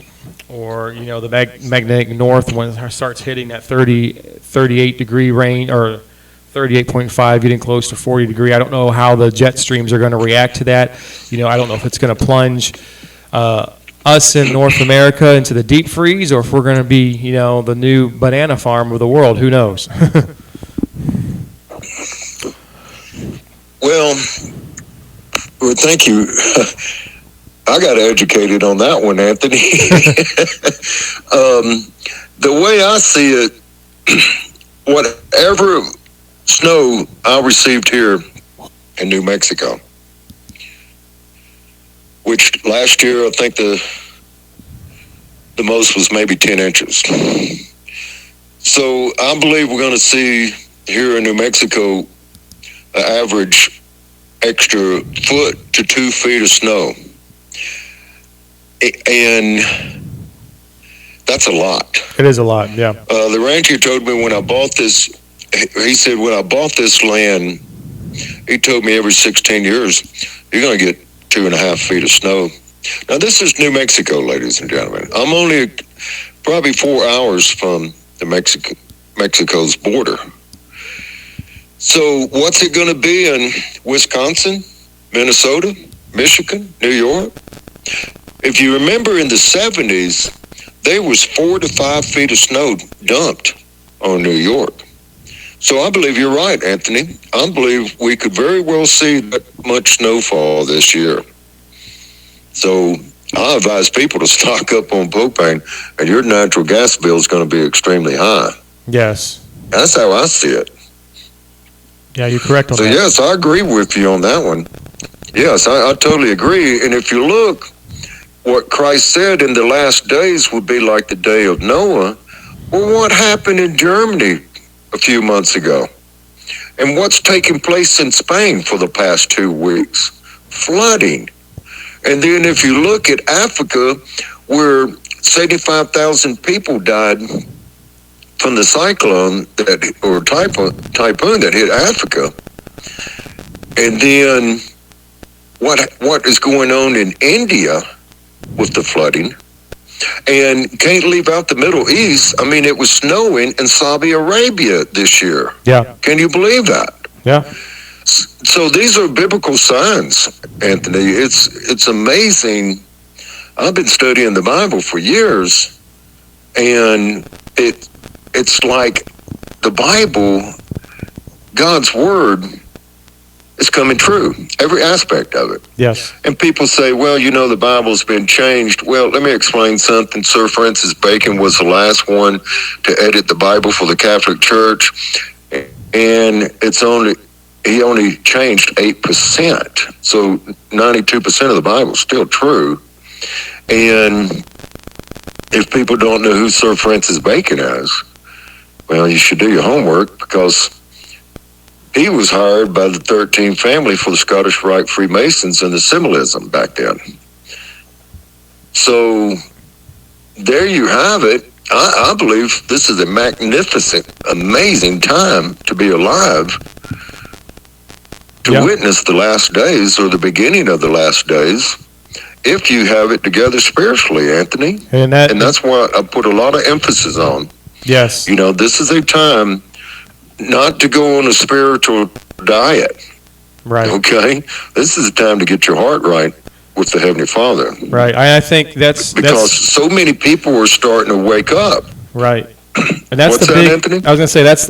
or the magnetic north, when it starts hitting that 38 degree range, or 38.5, getting close to 40 degree. I don't know how the jet streams are going to react to that. I don't know if it's going to plunge us in North America into the deep freeze, or if we're going to be, the new banana farm of the world. Who knows? Well, thank you. I got educated on that one, Anthony. The way I see it, whatever snow I received here in New Mexico, which last year I think the most was maybe 10 inches. So I believe we're going to see here in New Mexico an average extra 1 to 2 feet of snow. And that's a lot. It is a lot, yeah. The rancher told me when I bought this, he said when I bought this land, he told me every 16 years, you're going to get 2.5 feet of snow. Now, this is New Mexico, ladies and gentlemen. I'm only probably 4 hours from the Mexico's border. So what's it going to be in Wisconsin, Minnesota, Michigan, New York? If you remember in the 70s, there was 4 to 5 feet of snow dumped on New York. So I believe you're right, Anthony. I believe we could very well see that much snowfall this year. So I advise people to stock up on propane, and your natural gas bill is going to be extremely high. Yes. That's how I see it. Yeah, you're correct on that. So yes, I agree with you on that one. Yes, I totally agree. And if you look, what Christ said in the last days would be like the day of Noah. Well, what happened in Germany a few months ago? And what's taking place in Spain for the past 2 weeks? Flooding. And then if you look at Africa, where 75,000 people died from the cyclone or typhoon that hit Africa. And then what is going on in India with the flooding? And can't leave out the Middle East. I mean, it was snowing in Saudi Arabia this year. Yeah. Can you believe that? Yeah. So these are biblical signs, Anthony. It's amazing. I've been studying the Bible for years, and it's like the Bible, God's Word, is coming true, every aspect of it. Yes. And people say, well, the Bible's been changed. Well, let me explain something. Sir Francis Bacon was the last one to edit the Bible for the Catholic Church, and he only changed 8%. So 92% of the Bible is still true. And if people don't know who Sir Francis Bacon is, well, you should do your homework, because he was hired by the 13 family for the Scottish Rite Freemasons and the symbolism back then. So there you have it. I believe this is a magnificent, amazing time to be alive, to witness the last days, or the beginning of the last days, if you have it together spiritually, Anthony. And that's why I put a lot of emphasis on. Yes. This is a time not to go on a spiritual diet. Right. Okay? This is a time to get your heart right with the Heavenly Father. Right. I think that's because so many people are starting to wake up. Right. And that's What's the that, big. Anthony? I was going to say that's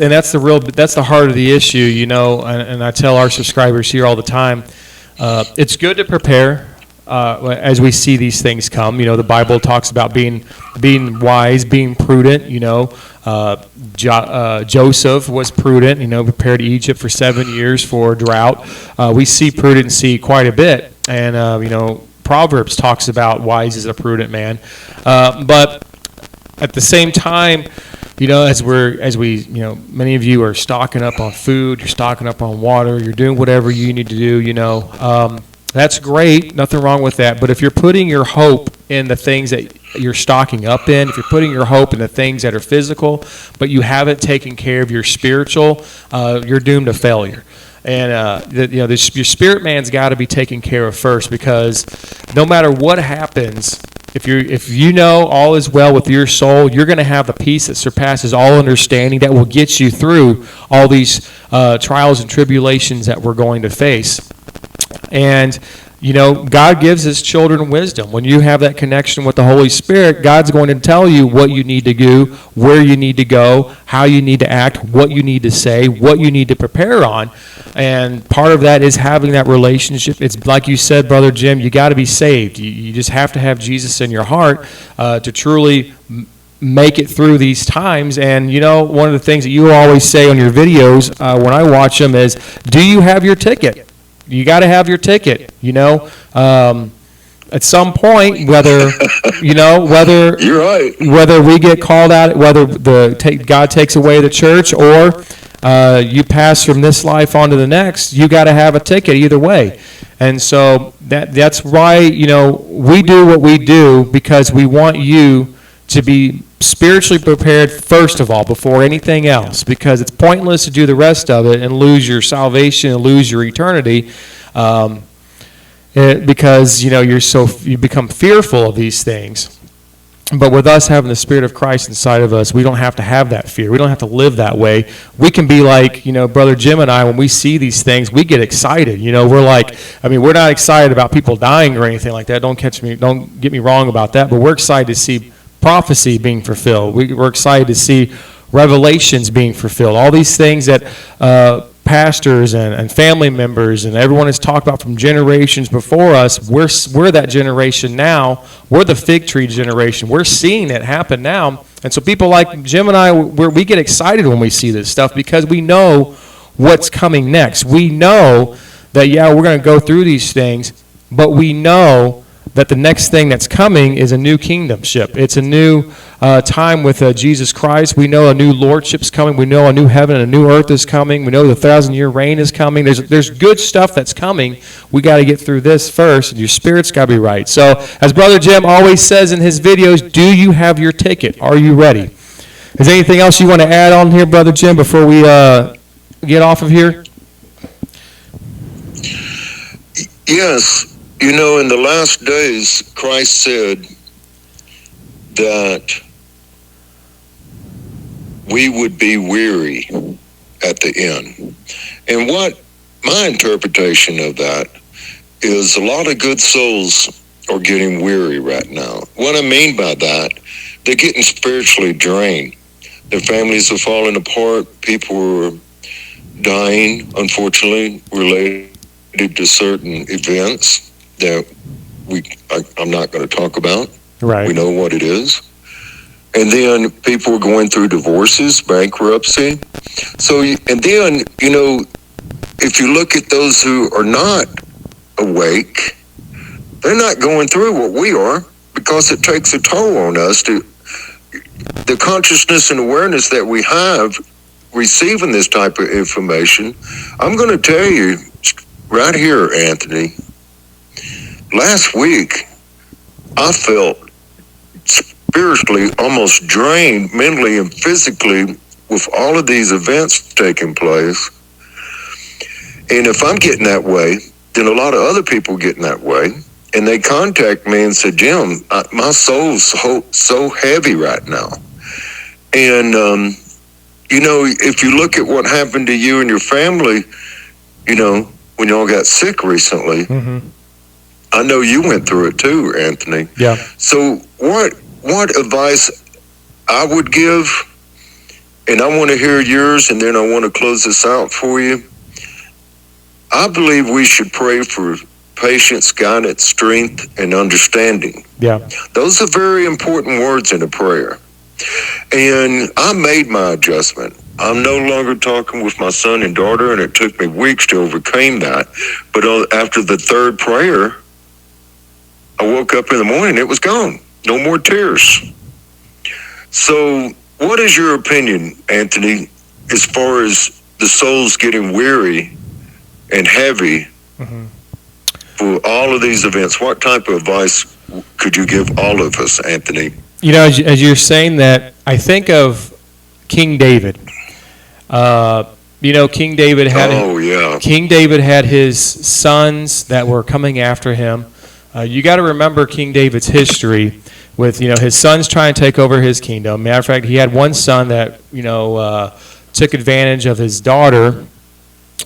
the heart of the issue, and I tell our subscribers here all the time, it's good to prepare as we see these things come. The Bible talks about being wise, being prudent. Joseph was prudent. Prepared Egypt for 7 years for drought. We see prudency quite a bit, and Proverbs talks about wise as a prudent man. But at the same time, as we many of you are stocking up on food, you're stocking up on water, you're doing whatever you need to do. That's great, nothing wrong with that. But if you're putting your hope in the things that you're stocking up in, if you're putting your hope in the things that are physical, but you haven't taken care of your spiritual, you're doomed to failure. And your spirit man's got to be taken care of first, because no matter what happens, if you know all is well with your soul, you're going to have the peace that surpasses all understanding that will get you through all these trials and tribulations that we're going to face. And God gives His children wisdom. When you have that connection with the Holy Spirit, God's going to tell you what you need to do, where you need to go, how you need to act, what you need to say, what you need to prepare on. And part of that is having that relationship. It's like you said, Brother Jim, you got to be saved. You just have to have Jesus in your heart to truly make it through these times. And one of the things that you always say on your videos when I watch them is, do you have your ticket? You got to have your ticket, at some point, whether You're right. Whether we get called out, whether God takes away the church, or you pass from this life on to the next, you got to have a ticket either way. And so that's why, we do what we do, because we want you to be spiritually prepared first of all, before anything else, because it's pointless to do the rest of it and lose your salvation and lose your eternity, because you become fearful of these things. But with us having the Spirit of Christ inside of us, we don't have to have that fear. We don't have to live that way. We can be like, Brother Jim and I, when we see these things, we get excited. We're like, we're not excited about people dying or anything like that. Don't get me wrong about that. But we're excited to see prophecy being fulfilled. We're excited to see revelations being fulfilled. All these things that pastors and family members and everyone has talked about from generations before us, we're that generation now. We're the fig tree generation. We're seeing it happen now. And so people like Jim and I, we get excited when we see this stuff, because we know what's coming next. We know that, we're going to go through these things, but we know that the next thing that's coming is a new kingdomship. It's a new time with Jesus Christ. We know a new lordship's coming. We know a new heaven and a new earth is coming. We know the 1,000-year reign is coming. There's good stuff that's coming. We got to get through this first, and your spirit's got to be right. So, as Brother Jim always says in his videos, do you have your ticket? Are you ready? Is there anything else you want to add on here, Brother Jim, before we get off of here? Yes. You know, in the last days, Christ said that we would be weary at the end. And what my interpretation of that is, a lot of good souls are getting weary right now. What I mean by that, they're getting spiritually drained. Their families are falling apart. People are dying, unfortunately, related to certain events that I'm not going to talk about. Right. We know what it is. And then people are going through divorces, bankruptcy. So, and then, you know, if you look at those who are not awake, they're not going through what we are, because it takes a toll on us to the consciousness and awareness that we have receiving this type of information. I'm going to tell you right here, Anthony, last week I felt spiritually almost drained, mentally and physically, with all of these events taking place. And if I'm getting that way, then a lot of other people getting that way. And they contact me and say, Jim, my soul's so heavy right now. And, you know, if you look at what happened to you and your family, you know, when y'all got sick recently, I know you went through it too, Anthony. Yeah. So what advice I would give, and I want to hear yours, and then I want to close this out for you. I believe we should pray for patience, guidance, strength, and understanding. Yeah. Those are very important words in a prayer. And I made my adjustment. I'm no longer talking with my son and daughter, and it took me weeks to overcome that. But after the third prayer, I woke up in the morning, it was gone. No more tears. So what is your opinion, Anthony, as far as the souls getting weary and heavy for all of these events? What type of advice could you give all of us, Anthony? You know, as you're saying that, I think of King David. You know, King David had his sons that were coming after him. You got to remember King David's history with, you know, his sons trying to take over his kingdom. Matter of fact, he had one son that, you know, took advantage of his daughter.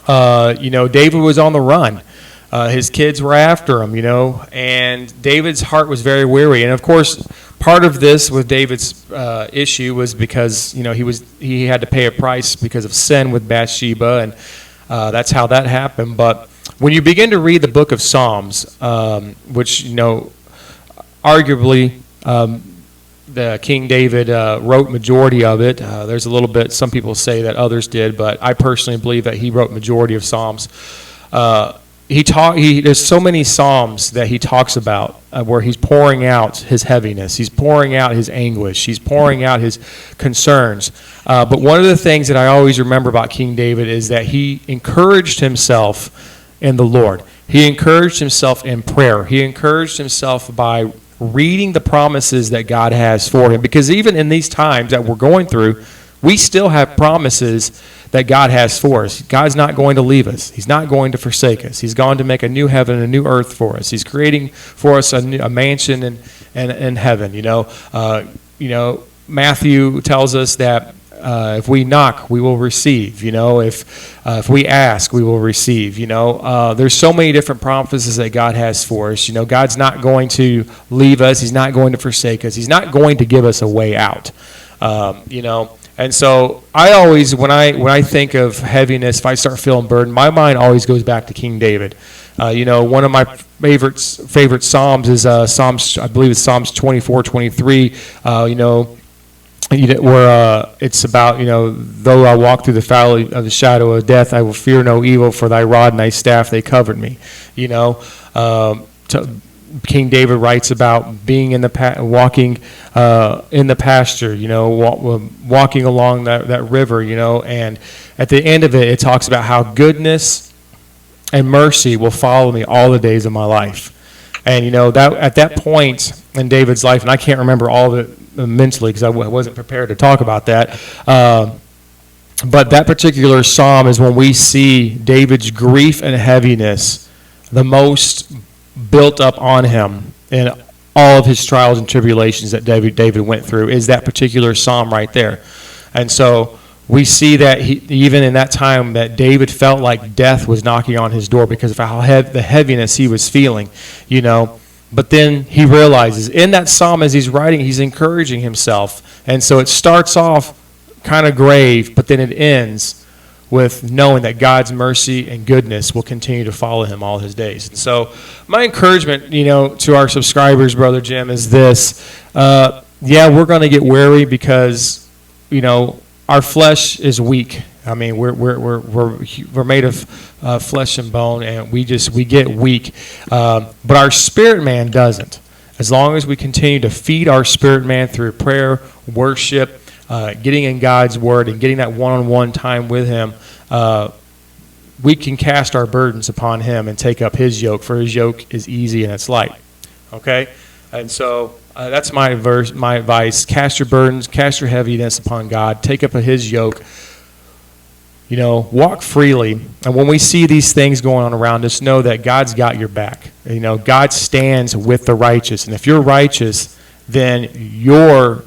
You know, David was on the run. His kids were after him, you know, and David's heart was very weary. And of course, part of this with David's issue was because, you know, he had to pay a price because of sin with Bathsheba, and that's how that happened. But when you begin to read the book of Psalms, which, you know, arguably the King David wrote majority of it. There's a little bit, some people say that others did, but I personally believe that he wrote majority of Psalms. There's so many Psalms that he talks about where he's pouring out his heaviness, he's pouring out his anguish, he's pouring out his concerns. But one of the things that I always remember about King David is that he encouraged himself in the Lord. He encouraged himself in prayer. He encouraged himself by reading the promises that God has for him. Because even in these times that we're going through, we still have promises that God has for us. God's not going to leave us. He's not going to forsake us. He's going to make a new heaven and a new earth for us. He's creating for us a mansion in heaven. You know, Matthew tells us that if we knock, we will receive. You know, if we ask, we will receive. You know, there's so many different promises that God has for us. You know, God's not going to leave us. He's not going to forsake us. He's not going to give us a way out. You know. And so I always, when I think of heaviness, if I start feeling burdened, my mind always goes back to King David. You know, one of my favorite Psalms is Psalms, I believe it's Psalms 24:23. You know, where it's about, you know, though I walk through the valley of the shadow of death, I will fear no evil, for thy rod and thy staff, they covered me. You know, King David writes about being in the walking in the pasture, walking along that river, and at the end of it, it talks about how goodness and mercy will follow me all the days of my life. And that at that point in David's life, and I can't remember all of it mentally because I wasn't prepared to talk about that. But that particular psalm is when we see David's grief and heaviness the most built up on him in all of his trials and tribulations that David went through, is that particular psalm right there. And so we see that even in that time that David felt like death was knocking on his door because of how the heaviness he was feeling, But then he realizes in that psalm as he's writing, he's encouraging himself. And so it starts off kind of grave, but then it ends with knowing that God's mercy and goodness will continue to follow him all his days. And so my encouragement, to our subscribers, Brother Jim, is this. We're going to get weary because, our flesh is weak. I mean, we're made of flesh and bone, and we get weak. But our spirit man doesn't. As long as we continue to feed our spirit man through prayer, worship, getting in God's word, and getting that one-on-one time with him, we can cast our burdens upon him and take up his yoke, for his yoke is easy and it's light. Okay? And so that's my advice. Cast your burdens, cast your heaviness upon God, take up his yoke. Walk freely. And when we see these things going on around us, know that God's got your back. God stands with the righteous. And if you're righteous, then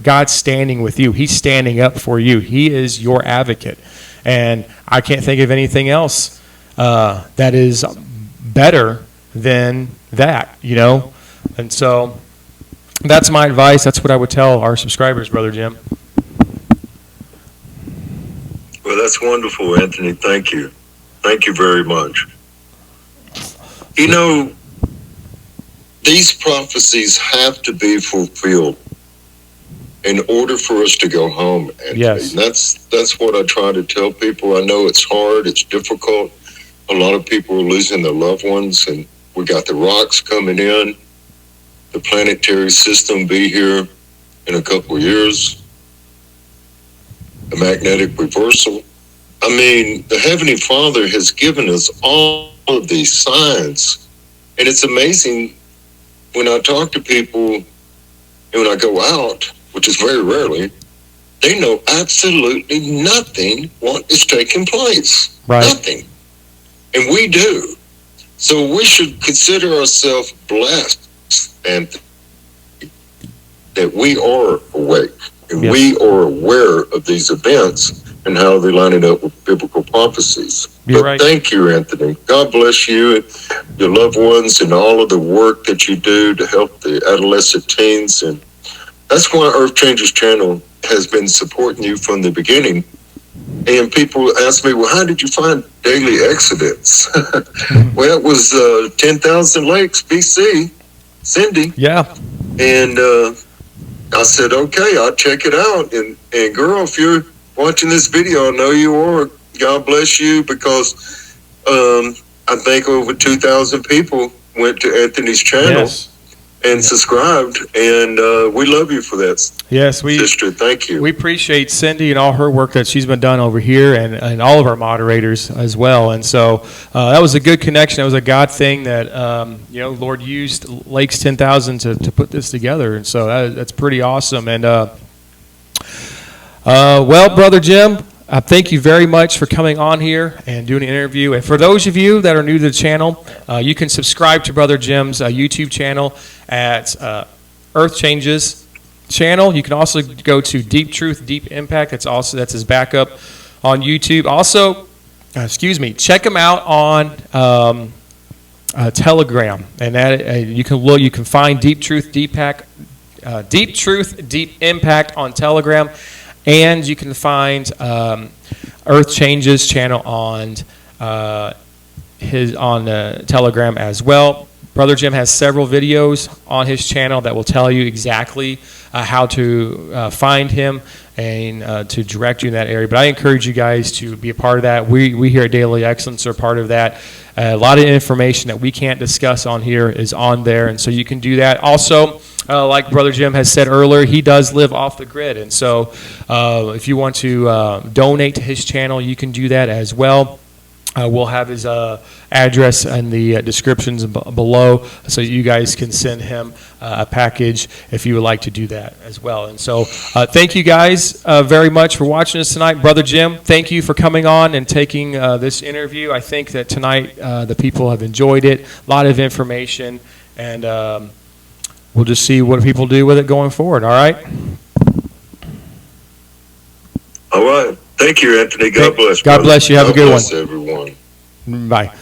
God's standing with you. He's standing up for you. He is your advocate. And I can't think of anything else that is better than that, And so that's my advice. That's what I would tell our subscribers, Brother Jim. Well, that's wonderful, Anthony. Thank you. Thank you very much. These prophecies have to be fulfilled in order for us to go home, Anthony. Yes. That's what I try to tell people. I know it's hard. It's difficult. A lot of people are losing their loved ones, and we got the rocks coming in. The planetary system be here in a couple of years. The magnetic reversal. I mean, the Heavenly Father has given us all of these signs, and it's amazing when I talk to people and when I go out, which is very rarely, they know absolutely nothing what is taking place. Right. Nothing. And we do. So we should consider ourselves blessed, and that we are awake and Yes. we are aware of these events and how they're lining up with biblical prophecies. You're right. Thank you, Anthony. God bless you and your loved ones and all of the work that you do to help the adolescent teens. And that's why Earth Changers Channel has been supporting you from the beginning. And people ask me, well, how did you find DailyExcellence? Well, it was 10,000 Lakes, BC, Cindy. Yeah. And I said, okay, I'll check it out. And girl, if you're watching this video, I know you are. God bless you, because I think over 2,000 people went to Anthony's channel. Yes. And subscribed, and we love you for that. Yes, sister. Thank you. We appreciate Cindy and all her work that she's been done over here, and all of our moderators as well. And so that was a good connection. That was a God thing that Lord used Lakes 10,000 to put this together, and so that's pretty awesome. And well, Brother Jim, thank you very much for coming on here and doing an interview. And for those of you that are new to the channel, you can subscribe to Brother Jim's YouTube channel at Earth Changes channel. You can also go to Deep Truth, Deep Impact. That's his backup on YouTube. Also, check him out on Telegram, and that you can find Deep Truth, Deep Impact on Telegram. And you can find Earth Changes channel on Telegram as well. Brother Jim has several videos on his channel that will tell you exactly how to find him and to direct you in that area. But I encourage you guys to be a part of that. We here at Daily Excellence are part of that. A lot of information that we can't discuss on here is on there, and so you can do that. Also, like Brother Jim has said earlier, he does live off the grid, and so if you want to donate to his channel, you can do that as well. We'll have his address in the descriptions below, so you guys can send him a package if you would like to do that as well. And so thank you guys very much for watching us tonight. Brother Jim, thank you for coming on and taking this interview. I think that tonight the people have enjoyed it, a lot of information, and we'll just see what people do with it going forward, all right? All right. Thank you, Anthony. God bless. God bless you. Have a good one. God bless everyone. Bye.